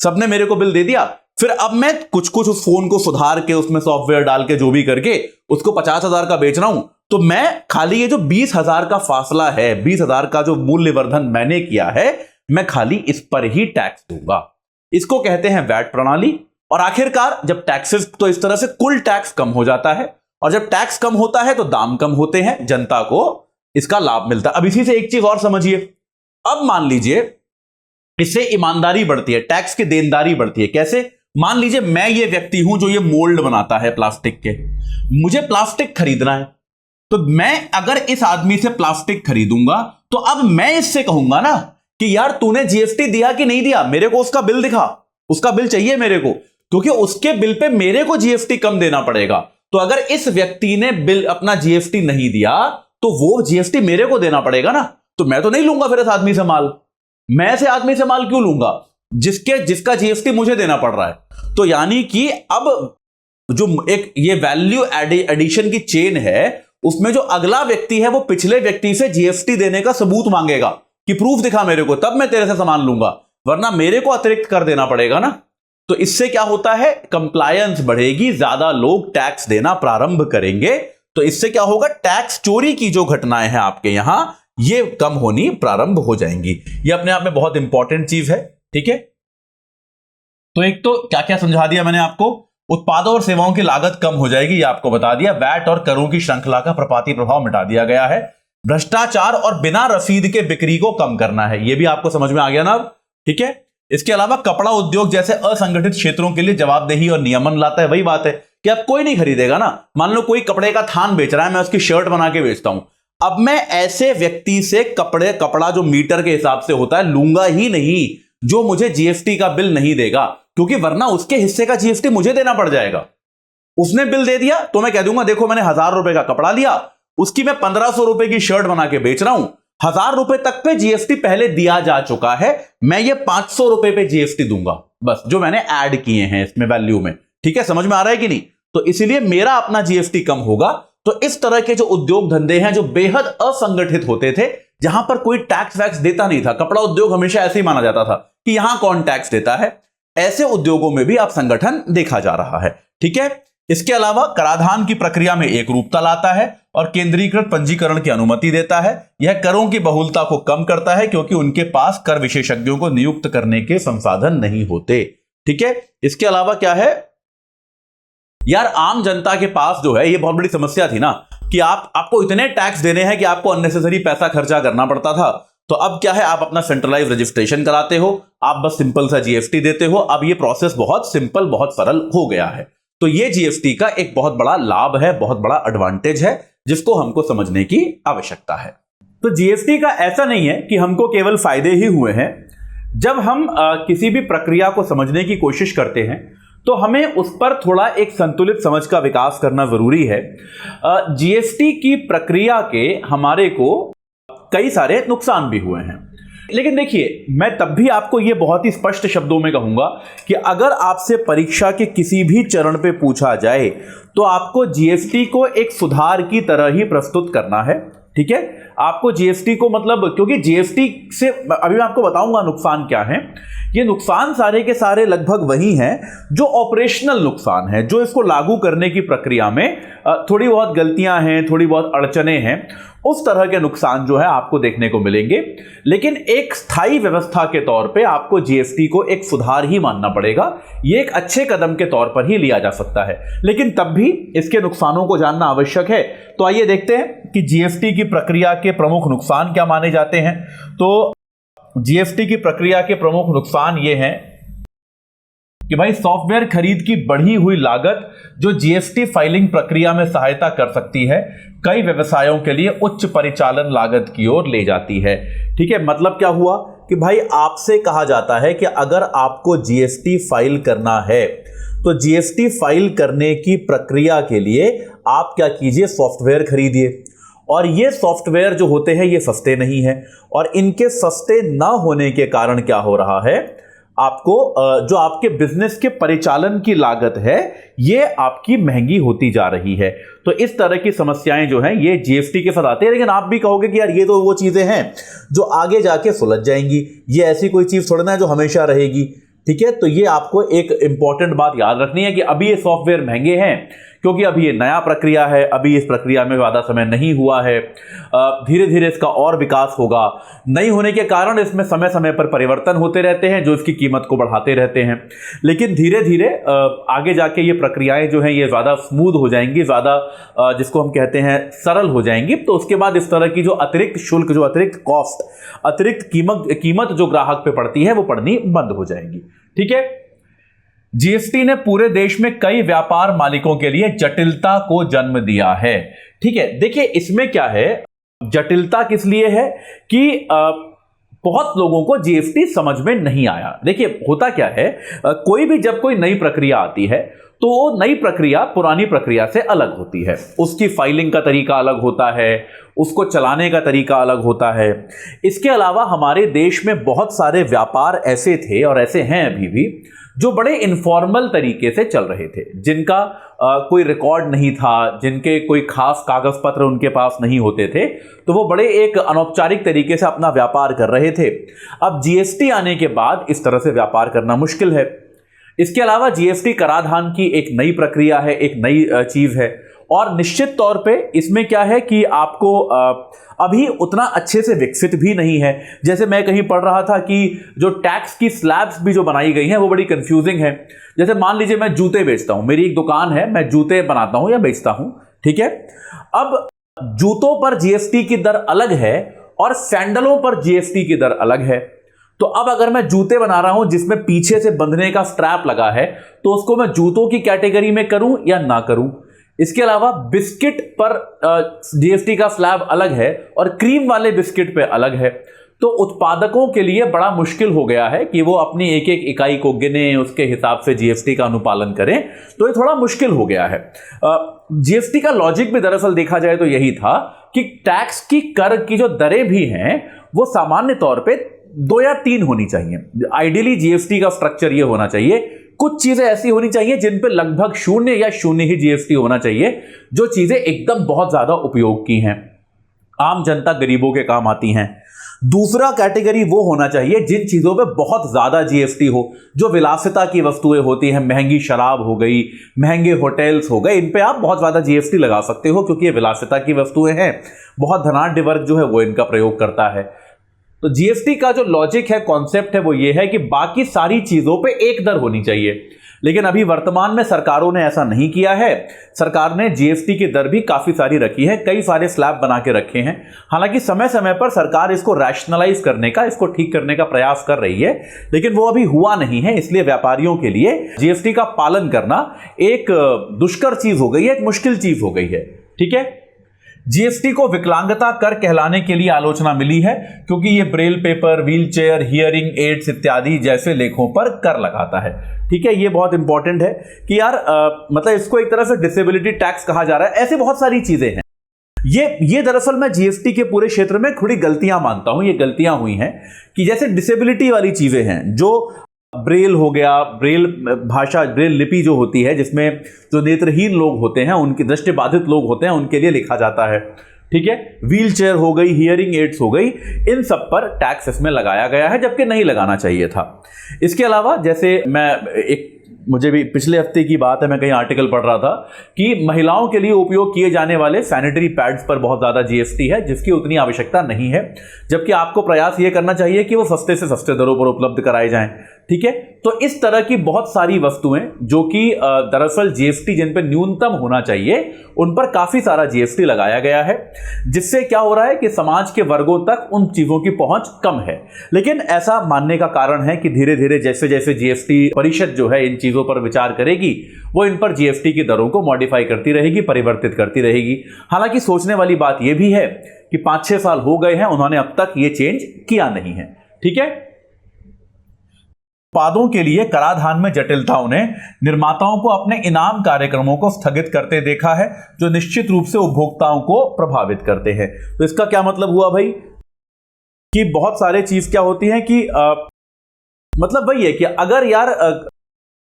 सबने मेरे को बिल दे दिया, फिर अब मैं कुछ कुछ उस फोन को सुधार के उसमें सॉफ्टवेयर डाल के जो भी करके उसको 50,000 का बेच रहा हूं, तो मैं खाली ये जो 20,000 का फासला है, 20,000 का जो मूल्यवर्धन मैंने किया है, मैं खाली इस पर ही टैक्स दूंगा। इसको कहते हैं वैट प्रणाली। और आखिरकार जब टैक्सेस, तो इस तरह से कुल टैक्स कम हो जाता है, और जब टैक्स कम होता है तो दाम कम होते हैं, जनता को इसका लाभ मिलता है। अब इसी से एक चीज और समझिए, अब मान लीजिए इससे ईमानदारी बढ़ती है, टैक्स की देनदारी बढ़ती है। कैसे? मान लीजिए मैं ये व्यक्ति हूं जो ये मोल्ड बनाता है प्लास्टिक के, मुझे प्लास्टिक खरीदना है, तो मैं अगर इस आदमी से प्लास्टिक खरीदूंगा तो अब मैं इससे कहूंगा ना कि यार तूने जीएसटी दिया कि नहीं दिया, मेरे को उसका बिल दिखा, उसका बिल चाहिए मेरे को, क्योंकि उसके बिल पे मेरे को जीएसटी कम देना पड़ेगा। तो अगर इस व्यक्ति ने बिल अपना जीएसटी नहीं दिया तो वो जीएसटी मेरे को देना पड़ेगा ना, तो मैं तो नहीं लूंगा फिर इस आदमी से माल। मैं ऐसे आदमी से माल क्यों लूंगा जिसका जीएसटी मुझे देना पड़ रहा है। तो यानी कि अब जो एक ये वैल्यू एडिशन की चेन है, उसमें जो अगला व्यक्ति है वो पिछले व्यक्ति से जीएसटी देने का सबूत मांगेगा कि प्रूफ दिखा मेरे को, तब मैं तेरे से सामान लूंगा, वरना मेरे को अतिरिक्त कर देना पड़ेगा ना। तो इससे क्या होता है, कंप्लायंस बढ़ेगी, ज्यादा लोग टैक्स देना प्रारंभ करेंगे। तो इससे क्या होगा, टैक्स चोरी की जो घटनाएं हैं आपके यहां, ये कम होनी प्रारंभ हो जाएंगी। ये अपने आप में बहुत इंपॉर्टेंट चीज है, ठीक है। तो एक तो क्या क्या समझा दिया मैंने आपको, उत्पादों और सेवाओं की लागत कम हो जाएगी, ये आपको बता दिया। वैट और करों की श्रृंखला का प्रपाती प्रभाव मिटा दिया गया है। भ्रष्टाचार और बिना रसीद के बिक्री को कम करना है, ये भी आपको समझ में आ गया ना, ठीक है। इसके अलावा कपड़ा उद्योग जैसे असंगठित क्षेत्रों के लिए जवाबदेही और नियमन लाता है। वही बात है कि अब कोई नहीं खरीदेगा ना, मान लो कोई कपड़े का थान बेच रहा है, मैं उसकी शर्ट बना के बेचता हूं, अब मैं ऐसे व्यक्ति से कपड़ा जो मीटर के हिसाब से होता है लूंगा ही नहीं जो मुझे जीएसटी का बिल नहीं देगा, क्योंकि वरना उसके हिस्से का जीएसटी मुझे देना पड़ जाएगा। उसने बिल दे दिया तो मैं कह दूंगा देखो मैंने 1,000 रुपए का कपड़ा लिया, उसकी मैं 1,500 रुपए की शर्ट बना के बेच रहा हूं, 1,000 रुपए तक पे जीएसटी पहले दिया जा चुका है, मैं ये 500 रुपए पे जीएसटी दूंगा बस, जो मैंने ऐड किए हैं इसमें वैल्यू में, ठीक है। समझ में आ रहा है कि नहीं? तो इसीलिए मेरा अपना जीएसटी कम होगा। तो इस तरह के जो उद्योग धंधे हैं जो बेहद असंगठित होते थे, जहां पर कोई टैक्स वैक्स देता नहीं था, कपड़ा उद्योग हमेशा ऐसे ही माना जाता था कि यहां कौन टैक्स देता है, ऐसे उद्योगों में भी अब संगठन देखा जा रहा है, ठीक है। इसके अलावा कराधान की प्रक्रिया में एक रूपता लाता है और केंद्रीकृत पंजीकरण की अनुमति देता है। यह करों की बहुलता को कम करता है क्योंकि उनके पास कर विशेषज्ञों को नियुक्त करने के संसाधन नहीं होते, ठीक है। इसके अलावा क्या है यार, आम जनता के पास जो है, ये बहुत बड़ी समस्या थी ना कि आपको इतने टैक्स देने हैं कि आपको अननेसेसरी पैसा खर्चा करना पड़ता था। तो अब क्या है, आप अपना सेंट्रलाइज रजिस्ट्रेशन कराते हो, आप बस सिंपल सा जीएसटी देते हो। अब ये प्रोसेस बहुत सिंपल, बहुत सरल हो गया है। तो ये जीएसटी का एक बहुत बड़ा लाभ है, बहुत बड़ा एडवांटेज है, जिसको हमको समझने की आवश्यकता है। तो जीएसटी का ऐसा नहीं है कि हमको केवल फायदे ही हुए हैं। जब हम किसी भी प्रक्रिया को समझने की कोशिश करते हैं तो हमें उस पर थोड़ा एक संतुलित समझ का विकास करना जरूरी है। जीएसटी की प्रक्रिया के हमारे को कई सारे नुकसान भी हुए हैं, लेकिन देखिए मैं तब भी आपको यह बहुत ही स्पष्ट शब्दों में कहूंगा कि अगर आपसे परीक्षा के किसी भी चरण पे पूछा जाए तो आपको जीएसटी को एक सुधार की तरह ही प्रस्तुत करना है। ठीक है, आपको जीएसटी को मतलब, क्योंकि जीएसटी से अभी मैं आपको बताऊंगा नुकसान क्या है। ये नुकसान सारे के सारे लगभग वही हैं जो ऑपरेशनल नुकसान है, जो इसको लागू करने की प्रक्रिया में थोड़ी बहुत गलतियां हैं, थोड़ी बहुत अड़चने हैं, उस तरह के नुकसान जो है आपको देखने को मिलेंगे। लेकिन एक स्थायी व्यवस्था के तौर पे आपको जीएसटी को एक सुधार ही मानना पड़ेगा। ये एक अच्छे कदम के तौर पर ही लिया जा सकता है, लेकिन तब भी इसके नुकसानों को जानना आवश्यक है। तो आइए देखते हैं कि जीएसटी की प्रक्रिया के प्रमुख नुकसान क्या माने जाते हैं। तो जीएसटी की प्रक्रिया के प्रमुख नुकसान ये हैं कि भाई सॉफ्टवेयर खरीद की बढ़ी हुई लागत जो जीएसटी फाइलिंग प्रक्रिया में सहायता कर सकती है, कई व्यवसायों के लिए उच्च परिचालन लागत की ओर ले जाती है। ठीक है, मतलब क्या हुआ कि भाई आपसे कहा जाता है कि अगर आपको जीएसटी फाइल करना है तो जीएसटी फाइल करने की प्रक्रिया के लिए आप क्या कीजिए, सॉफ्टवेयर खरीदिए। और ये सॉफ्टवेयर जो होते हैं ये सस्ते नहीं हैं, और इनके सस्ते ना होने के कारण क्या हो रहा है, आपको जो आपके बिजनेस के परिचालन की लागत है ये आपकी महंगी होती जा रही है। तो इस तरह की समस्याएं जो हैं ये जीएसटी के साथ आती है। लेकिन आप भी कहोगे कि यार ये तो वो चीजें हैं जो आगे जाके सुलझ जाएंगी, ये ऐसी कोई चीज थोड़ी ना है जो हमेशा रहेगी। ठीक है, तो ये आपको एक इंपॉर्टेंट बात याद रखनी है कि अभी ये सॉफ्टवेयर महंगे हैं क्योंकि अभी ये नया प्रक्रिया है, अभी इस प्रक्रिया में ज़्यादा समय नहीं हुआ है, धीरे धीरे इसका और विकास होगा। नहीं होने के कारण इसमें समय समय पर परिवर्तन होते रहते हैं जो इसकी कीमत को बढ़ाते रहते हैं। लेकिन धीरे धीरे आगे जाके ये प्रक्रियाएं जो हैं ये ज़्यादा स्मूथ हो जाएंगी, ज़्यादा जिसको हम कहते हैं सरल हो जाएंगी। तो उसके बाद इस तरह की जो अतिरिक्त शुल्क, जो अतिरिक्त कॉस्ट, अतिरिक्त कीमत जो ग्राहक पे पड़ती है वो पड़नी बंद हो जाएगी। ठीक है, जीएसटी ने पूरे देश में कई व्यापार मालिकों के लिए जटिलता को जन्म दिया है। ठीक है, देखिए इसमें क्या है, जटिलता किस लिए है कि बहुत लोगों को जीएसटी समझ में नहीं आया। देखिए होता क्या है, कोई भी जब कोई नई प्रक्रिया आती है तो वो नई प्रक्रिया पुरानी प्रक्रिया से अलग होती है। उसकी फाइलिंग का तरीका अलग होता है, उसको चलाने का तरीका अलग होता है। इसके अलावा हमारे देश में बहुत सारे व्यापार ऐसे थे और ऐसे हैं अभी भी जो बड़े इनफॉर्मल तरीके से चल रहे थे, जिनका कोई रिकॉर्ड नहीं था, जिनके कोई खास कागज पत्र उनके पास नहीं होते थे, तो वो बड़े एक अनौपचारिक तरीके से अपना व्यापार कर रहे थे। अब जीएसटी आने के बाद इस तरह से व्यापार करना मुश्किल है। इसके अलावा जीएसटी कराधान की एक नई प्रक्रिया है, एक नई चीज है, और निश्चित तौर पे इसमें क्या है कि आपको अभी उतना अच्छे से विकसित भी नहीं है। जैसे मैं कहीं पढ़ रहा था कि जो टैक्स की स्लैब्स भी जो बनाई गई हैं वो बड़ी कंफ्यूजिंग है। जैसे मान लीजिए मैं जूते बेचता हूं, मेरी एक दुकान है, मैं जूते बनाता हूं या बेचता हूं, ठीक है। अब जूतों पर जीएसटी की दर अलग है और सैंडलों पर जीएसटी की दर अलग है। तो अब अगर मैं जूते बना रहा हूं जिसमें पीछे से बंधने का स्ट्रैप लगा है, तो उसको मैं जूतों की कैटेगरी में करूं या ना करूं। इसके अलावा बिस्किट पर जीएसटी का स्लैब अलग है और क्रीम वाले बिस्किट पे अलग है। तो उत्पादकों के लिए बड़ा मुश्किल हो गया है कि वो अपनी एक एक इकाई को गिने, उसके हिसाब से जीएसटी का अनुपालन करें। तो ये थोड़ा मुश्किल हो गया है। जीएसटी का लॉजिक भी दरअसल देखा जाए तो यही था कि टैक्स की कर की जो दरें भी हैं वो सामान्य तौर पे 2 या 3 होनी चाहिए। आइडियली जीएसटी का स्ट्रक्चर ये होना चाहिए, कुछ चीजें ऐसी होनी चाहिए जिन पे लगभग 0 या 0 ही जीएसटी होना चाहिए, जो चीजें एकदम बहुत ज्यादा उपयोग की हैं, आम जनता गरीबों के काम आती हैं। दूसरा कैटेगरी वो होना चाहिए जिन चीजों पे बहुत ज्यादा जीएसटी हो, जो विलासिता की वस्तुएं होती हैं, महंगी शराब हो गई, महंगे होटल्स हो गए, इन पे आप बहुत ज्यादा जीएसटी लगा सकते हो क्योंकि ये विलासिता की वस्तुएं हैं। बहुत धनाढ्य वर्ग जो है वो इनका प्रयोग करता है। तो जीएसटी का जो लॉजिक है, कॉन्सेप्ट है, वो ये है कि बाकी सारी चीजों पे एक दर होनी चाहिए। लेकिन अभी वर्तमान में सरकारों ने ऐसा नहीं किया है। सरकार ने जीएसटी की दर भी काफी सारी रखी है, कई सारे स्लैब बना के रखे हैं। हालांकि समय समय पर सरकार इसको रैशनलाइज करने का, इसको ठीक करने का प्रयास कर रही है, लेकिन वो अभी हुआ नहीं है। इसलिए व्यापारियों के लिए जीएसटी का पालन करना एक दुष्कर चीज हो गई है, एक मुश्किल चीज हो गई है। ठीक है, जीएसटी को विकलांगता कर कहलाने के लिए आलोचना मिली है क्योंकि यह Braille paper, wheelchair, hearing aids इत्यादि जैसे लेखों पर कर लगाता है। ठीक है, ये बहुत इंपॉर्टेंट है कि यार मतलब इसको एक तरह से डिसेबिलिटी टैक्स कहा जा रहा है। ऐसे बहुत सारी चीजें हैं। ये दरअसल मैं जीएसटी के पूरे क्षेत्र में थोड़ी गलतियां मानता हूं। ये गलतियां हुई हैं कि जैसे डिसेबिलिटी वाली चीजें हैं, जो ब्रेल हो गया, ब्रेल भाषा, ब्रेल लिपि जो होती है जिसमें जो नेत्रहीन लोग होते हैं, उनकी दृष्टिबाधित लोग होते हैं, उनके लिए लिखा जाता है। ठीक है, व्हील चेयर हो गई, हियरिंग एड्स हो गई, इन सब पर टैक्स इसमें लगाया गया है, जबकि नहीं लगाना चाहिए था। इसके अलावा जैसे मुझे भी पिछले हफ्ते की बात है, मैं कहीं आर्टिकल पढ़ रहा था कि महिलाओं के लिए उपयोग किए जाने वाले सैनिटरी पैड्स पर बहुत ज्यादा जीएसटी है, जिसकी उतनी आवश्यकता नहीं है, जबकि आपको प्रयास यह करना चाहिए कि वो सस्ते से सस्ते दरों पर उपलब्ध कराए जाएं। ठीक है, तो इस तरह की बहुत सारी वस्तुएं जो कि दरअसल जीएसटी जिन पर न्यूनतम होना चाहिए उन पर काफी सारा जीएसटी लगाया गया है, जिससे क्या हो रहा है कि समाज के वर्गों तक उन चीजों की पहुंच कम है। लेकिन ऐसा मानने का कारण है कि धीरे धीरे जैसे जैसे जीएसटी परिषद जो है इन चीजों पर विचार करेगी, वो इन पर जीएसटी की दरों को मॉडिफाई करती रहेगी, परिवर्तित करती रहेगी। हालांकि सोचने वाली बात यह भी है कि 5-6 साल हो गए हैं, उन्होंने अब तक ये चेंज किया नहीं है। ठीक है, उत्पादों के लिए कराधान में जटिलताओं ने निर्माताओं को अपने इनाम कार्यक्रमों को स्थगित करते देखा है, जो निश्चित रूप से उपभोक्ताओं को प्रभावित करते हैं। तो इसका क्या मतलब हुआ भाई कि बहुत सारे चीज क्या होती है कि मतलब वही है कि अगर यार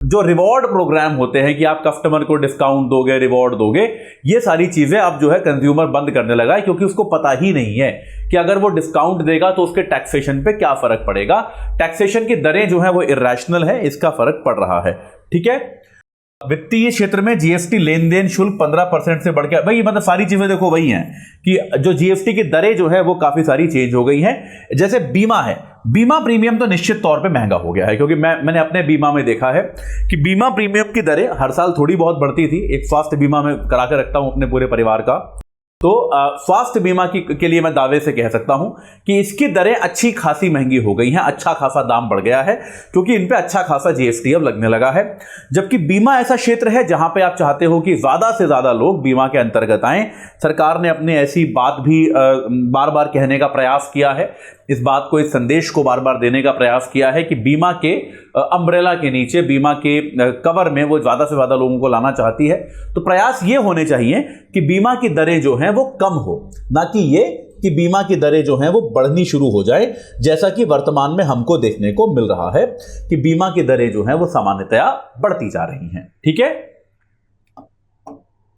जो रिवॉर्ड प्रोग्राम होते हैं कि आप कस्टमर को डिस्काउंट दोगे, रिवॉर्ड दोगे, ये सारी चीजें अब जो है कंज्यूमर बंद करने लगा है, क्योंकि उसको पता ही नहीं है कि अगर वो डिस्काउंट देगा तो उसके टैक्सेशन पे क्या फर्क पड़ेगा। टैक्सेशन की दरें जो है वो इरेशनल है, इसका फर्क पड़ रहा है। ठीक है, वित्तीय क्षेत्र में जीएसटी लेन देन शुल्क 15% से बढ़ गया। भाई मतलब सारी चीजें देखो वही हैं कि जो जीएसटी की दरें जो है वो काफी सारी चेंज हो गई हैं। जैसे बीमा है, बीमा प्रीमियम तो निश्चित तौर पे महंगा हो गया है, क्योंकि मैंने अपने बीमा में देखा है कि बीमा प्रीमियम की दरें हर साल थोड़ी बहुत बढ़ती थी। एक स्वास्थ्य बीमा में करा कर रखता हूं अपने पूरे परिवार का, तो स्वास्थ्य बीमा के लिए मैं दावे से कह सकता हूं कि इसकी दरें अच्छी खासी महंगी हो गई हैं, अच्छा खासा दाम बढ़ गया है, क्योंकि इन पे अच्छा खासा जीएसटी अब लगने लगा है। जबकि बीमा ऐसा क्षेत्र है जहां पे आप चाहते हो कि ज्यादा से ज्यादा लोग बीमा के अंतर्गत आएं। सरकार ने अपने ऐसी बात भी बार बार कहने का प्रयास किया है, इस बात को, इस संदेश को बार बार देने का प्रयास किया है कि बीमा के अम्ब्रेला के नीचे, बीमा के कवर में वो ज्यादा से ज्यादा लोगों को लाना चाहती है। तो प्रयास ये होने चाहिए कि बीमा की दरें जो हैं वो कम हो, ना कि ये कि बीमा की दरें जो हैं वो बढ़नी शुरू हो जाए, जैसा कि वर्तमान में हमको देखने को मिल रहा है कि बीमा की दरें जो हैं वो सामान्यतया बढ़ती जा रही हैं। ठीक है,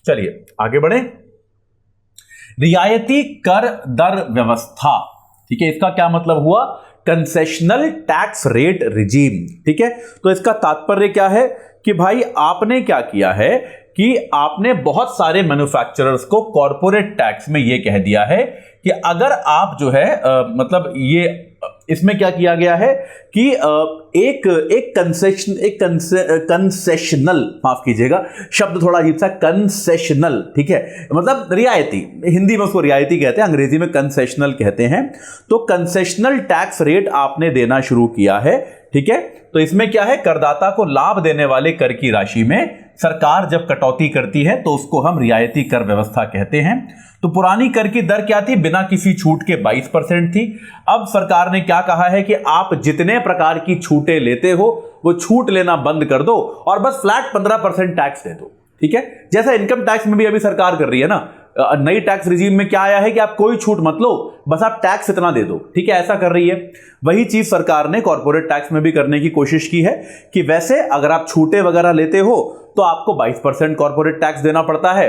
चलिए आगे बढ़े। रियायती कर दर व्यवस्था, ठीक है, इसका क्या मतलब हुआ? Concessional tax rate regime. ठीक है, तो इसका तात्पर्य क्या है कि भाई आपने क्या किया है कि आपने बहुत सारे मैन्युफैक्चरर्स को कॉर्पोरेट टैक्स में यह कह दिया है कि अगर आप जो है मतलब ये इसमें क्या किया गया है कि एक कंसेशनल, माफ कीजिएगा शब्द थोड़ा अजीब सा, कंसेशनल, ठीक है, मतलब रियायती, हिंदी में उसको रियायती कहते हैं, अंग्रेजी में कंसेशनल कहते हैं। तो कंसेशनल टैक्स रेट आपने देना शुरू किया है। ठीक है, तो इसमें क्या है, करदाता को लाभ देने वाले कर की राशि में सरकार जब कटौती करती है तो उसको हम रियायती कर व्यवस्था कहते हैं। तो पुरानी कर की दर क्या थी? बिना किसी छूट के 22% थी। अब सरकार ने क्या कहा है कि आप जितने प्रकार की छूटें लेते हो वो छूट लेना बंद कर दो और बस फ्लैट 15% टैक्स दे दो। ठीक है, जैसा इनकम टैक्स में भी अभी सरकार कर रही है ना, नई टैक्स रिजीम में क्या आया है कि आप कोई छूट मत लो, बस आप टैक्स इतना दे दो। ठीक है, ऐसा कर रही है। वही चीज सरकार ने कॉर्पोरेट टैक्स में भी करने की कोशिश की है कि वैसे अगर आप छूटें वगैरह लेते हो तो आपको 22% कॉर्पोरेट टैक्स देना पड़ता है,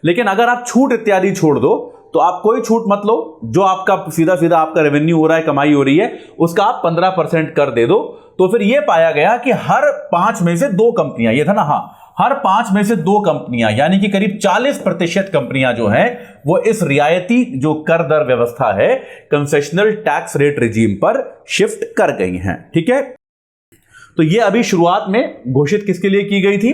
लेकिन अगर आप छूट इत्यादि छोड़ दो तो आप कोई छूट मत लो, जो आपका सीधा सीधा आपका रेवेन्यू हो रहा है, कमाई हो रही है, उसका आप 15% कर दे दो। तो फिर यह पाया गया कि हर 5 में से 2 कंपनियां, ये था ना, हाँ, हर 5 में से 2 कंपनियां यानी कि करीब 40% कंपनियां जो हैं वो इस रियायती जो कर दर व्यवस्था है, कंसेशनल टैक्स रेट रिजीम पर शिफ्ट कर गई हैं। ठीक है, तो ये अभी शुरुआत में घोषित किसके लिए की गई थी?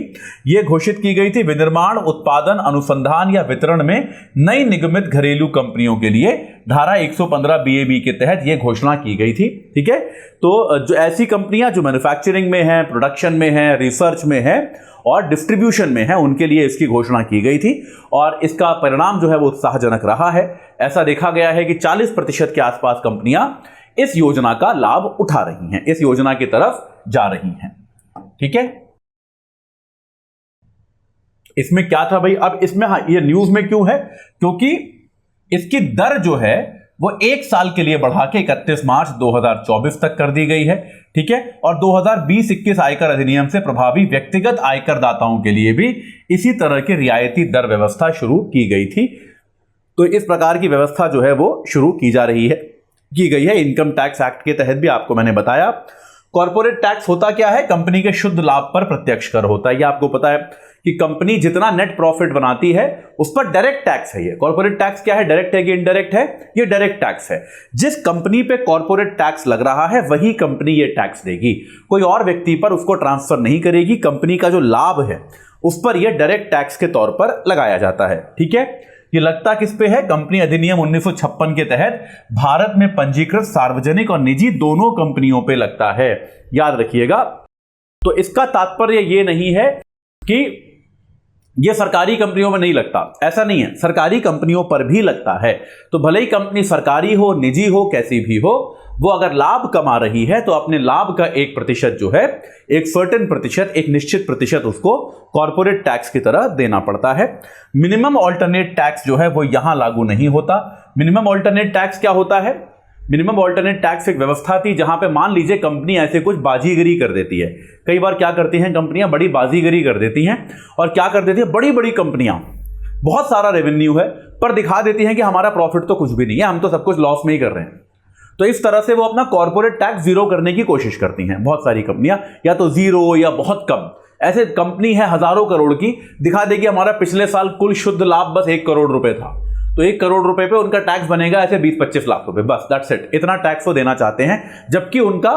ये घोषित की गई थी विनिर्माण, उत्पादन, अनुसंधान या वितरण में नई निगमित घरेलू कंपनियों के लिए। धारा 115 BAB के तहत यह घोषणा की गई थी। ठीक है, तो जो ऐसी कंपनियां जो मैन्युफैक्चरिंग में हैं, प्रोडक्शन में हैं, रिसर्च में हैं और डिस्ट्रीब्यूशन में है, उनके लिए इसकी घोषणा की गई थी और इसका परिणाम जो है वो उत्साहजनक रहा है। ऐसा देखा गया है कि 40% के आसपास कंपनियां इस योजना का लाभ उठा रही हैं, इस योजना की तरफ जा रही हैं। ठीक है, इसमें क्या था भाई? अब इसमें हाँ, ये न्यूज में क्यों है? क्योंकि इसकी दर जो है वो 1 साल के लिए बढ़ा के 31 मार्च 2024 तक कर दी गई है। ठीक है, और 2020-21 आयकर अधिनियम से प्रभावी व्यक्तिगत आयकर दाताओं के लिए भी इसी तरह की रियायती दर व्यवस्था शुरू की गई थी। तो इस प्रकार की व्यवस्था जो है वो शुरू की जा रही है, की गई है इनकम टैक्स एक्ट के तहत भी। आपको मैंने बताया कॉर्पोरेट टैक्स होता क्या है, कंपनी के शुद्ध लाभ पर प्रत्यक्ष कर होता है। ये आपको पता है कि कंपनी जितना नेट प्रॉफिट बनाती है उस पर डायरेक्ट टैक्स है। ये कॉर्पोरेट टैक्स क्या है, डायरेक्ट है कि इनडायरेक्ट है? ये डायरेक्ट टैक्स है। जिस कंपनी पे कॉर्पोरेट टैक्स लग रहा है वही कंपनी ये टैक्स देगी, कोई और व्यक्ति पर उसको ट्रांसफर नहीं करेगी। कंपनी का जो लाभ है उस पर यह डायरेक्ट टैक्स के तौर पर लगाया जाता है। ठीक है, ये लगता किस पे है? कंपनी अधिनियम 1956 के तहत भारत में पंजीकृत सार्वजनिक और निजी दोनों कंपनियों पे लगता है, याद रखिएगा। तो इसका तात्पर्य ये नहीं है कि ये सरकारी कंपनियों में नहीं लगता, ऐसा नहीं है, सरकारी कंपनियों पर भी लगता है। तो भले ही कंपनी सरकारी हो, निजी हो, कैसी भी हो, वो अगर लाभ कमा रही है तो अपने लाभ का 1% जो है, एक सर्टेन प्रतिशत, एक निश्चित प्रतिशत उसको कॉर्पोरेट टैक्स की तरह देना पड़ता है। मिनिमम ऑल्टरनेट टैक्स जो है वो यहां लागू नहीं होता। मिनिमम ऑल्टरनेट टैक्स क्या होता है? मिनिमम ऑल्टरनेट टैक्स एक व्यवस्था थी जहां पे मान लीजिए कंपनी ऐसे कुछ बाजीगरी कर देती है। कई बार क्या करती हैं कंपनियां, बड़ी बाजीगरी कर देती हैं और क्या कर देती है, बड़ी बड़ी कंपनियां, बहुत सारा रेवेन्यू है पर दिखा देती हैं कि हमारा प्रॉफिट तो कुछ भी नहीं है, हम तो सब कुछ लॉस में ही कर रहे हैं। तो इस तरह से वो अपना कॉर्पोरेट टैक्स जीरो करने की कोशिश करती हैं बहुत सारी कंपनियां, या तो जीरो या बहुत कम। ऐसे कंपनी है हजारों करोड़ की, दिखा देगी हमारा पिछले साल कुल शुद्ध लाभ बस 1 करोड़ रुपए था, तो 1 करोड़ रुपए पे उनका टैक्स बनेगा ऐसे 20-25 लाख रुपए, बस दैट्स इट। इतना टैक्स वो देना चाहते हैं जबकि उनका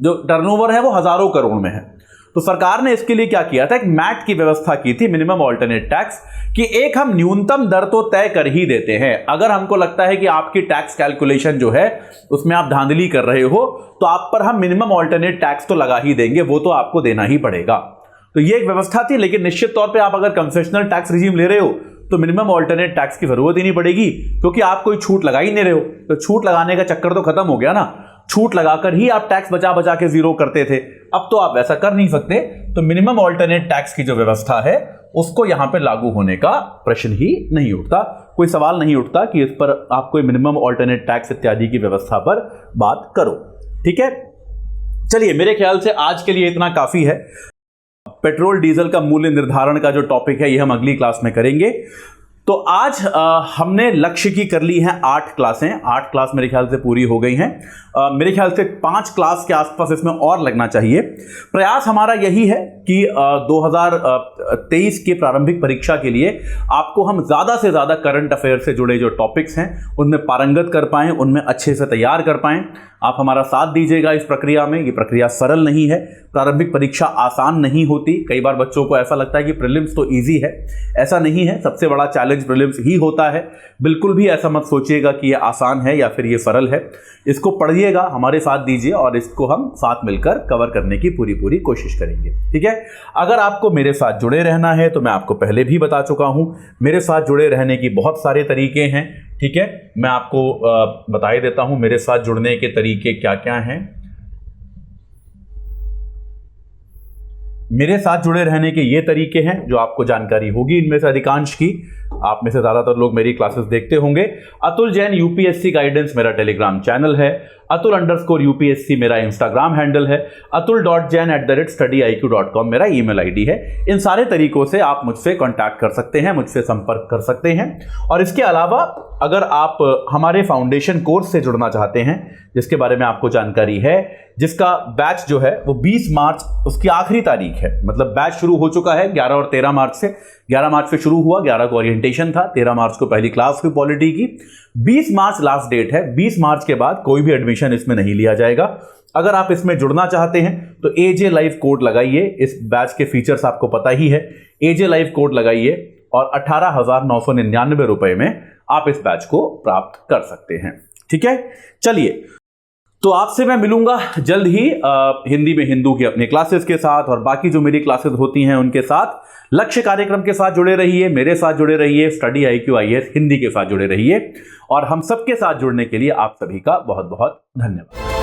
जो टर्नओवर है वो हजारों करोड़ में है। तो सरकार ने इसके लिए क्या किया था, एक मैट की व्यवस्था की थी, मिनिमम ऑल्टरनेट टैक्स, कि एक हम न्यूनतम दर तो तय कर ही देते हैं। अगर हमको लगता है कि आपकी टैक्स कैलकुलेशन जो है उसमें आप धांधली कर रहे हो तो आप पर हम मिनिमम ऑल्टरनेट टैक्स तो लगा ही देंगे, वो तो आपको देना ही पड़ेगा। तो ये एक व्यवस्था थी, लेकिन निश्चित तौर पर आप अगर कंसेशनल टैक्स रिजीम ले रहे हो तो मिनिमम ऑल्टरनेट टैक्स की जरूरत ही नहीं पड़ेगी, क्योंकि आप कोई छूट लगा ही नहीं रहे हो। तो छूट लगाने का चक्कर तो खत्म हो गया ना, छूट लगाकर ही आप टैक्स बचा बचा के जीरो करते थे, अब तो आप वैसा कर नहीं सकते। तो मिनिमम ऑल्टरनेट टैक्स की जो व्यवस्था है उसको यहां पे लागू होने का प्रश्न ही नहीं उठता, कोई सवाल नहीं उठता कि इस पर आप कोई मिनिमम ऑल्टरनेट टैक्स इत्यादि की व्यवस्था पर बात करो। ठीक है, चलिए मेरे ख्याल से आज के लिए इतना काफी है। पेट्रोल डीजल का मूल्य निर्धारण का जो टॉपिक है ये हम अगली क्लास में करेंगे। तो आज हमने लक्ष्य की कर ली हैं 8 क्लासें, 8 क्लास मेरे ख्याल से पूरी हो गई हैं। मेरे ख्याल से 5 क्लास के आसपास इसमें और लगना चाहिए। प्रयास हमारा यही है कि 2023 के प्रारंभिक परीक्षा के लिए आपको हम ज़्यादा से ज़्यादा करंट अफेयर से जुड़े जो टॉपिक्स हैं उनमें पारंगत कर पाएँ, उनमें अच्छे से तैयार कर पाएँ। आप हमारा साथ दीजिएगा इस प्रक्रिया में। ये प्रक्रिया सरल नहीं है, प्रारंभिक परीक्षा आसान नहीं होती। कई बार बच्चों को ऐसा लगता है कि प्रीलिम्स तो इजी है, ऐसा नहीं है। सबसे बड़ा चैलेंज प्रीलिम्स ही होता है। बिल्कुल भी ऐसा मत सोचिएगा कि ये आसान है या फिर ये सरल है। इसको पढ़िएगा, हमारे साथ दीजिए और इसको हम साथ मिलकर कवर करने की पूरी कोशिश करेंगे। ठीक है, अगर आपको मेरे साथ जुड़े रहना है तो मैं आपको पहले भी बता चुका हूं, मेरे साथ जुड़े रहने की बहुत सारे तरीके हैं। ठीक है, मैं आपको बता ही देता हूं मेरे साथ जुड़ने के तरीके क्या क्या हैं। मेरे साथ जुड़े रहने के ये तरीके हैं जो आपको जानकारी होगी इनमें से अधिकांश की। आप में से ज्यादातर लोग मेरी क्लासेस देखते होंगे। अतुल जैन यूपीएससी गाइडेंस मेरा टेलीग्राम चैनल है। अतुल_UPSC मेरा इंस्टाग्राम हैंडल है। atul.jain@studyIQ.com मेरा ईमेल आईडी है। इन सारे तरीकों से आप मुझसे कांटेक्ट कर सकते हैं, मुझसे संपर्क कर सकते हैं। और इसके अलावा अगर आप हमारे फाउंडेशन कोर्स से जुड़ना चाहते हैं, जिसके बारे में आपको जानकारी है, जिसका बैच जो है वो 20 मार्च उसकी आखिरी तारीख है, मतलब बैच शुरू हो चुका है 11 और 13 मार्च से। 11 मार्च से शुरू हुआ, 11 को ओरिएंटेशन था, 13 मार्च को पहली क्लास हुई पॉलिटी की। 20 मार्च लास्ट डेट है। 20 मार्च के बाद कोई भी एडमिशन इसमें नहीं लिया जाएगा। अगर आप इसमें जुड़ना चाहते हैं तो AJ लाइव कोड लगाइए। इस बैच के फीचर्स आपको पता ही है। AJ लाइव कोड लगाइए और 18,999 रुपए में आप इस बैच को प्राप्त कर सकते हैं। ठीक है, चलिए तो आपसे मैं मिलूंगा जल्द ही हिंदी में हिंदू की अपनी क्लासेस के साथ और बाकी जो मेरी क्लासेस होती हैं उनके साथ। लक्ष्य कार्यक्रम के साथ जुड़े रहिए, मेरे साथ जुड़े रहिए, स्टडी IQ IAS हिंदी के साथ जुड़े रहिए और हम सबके साथ जुड़ने के लिए आप सभी का बहुत बहुत धन्यवाद।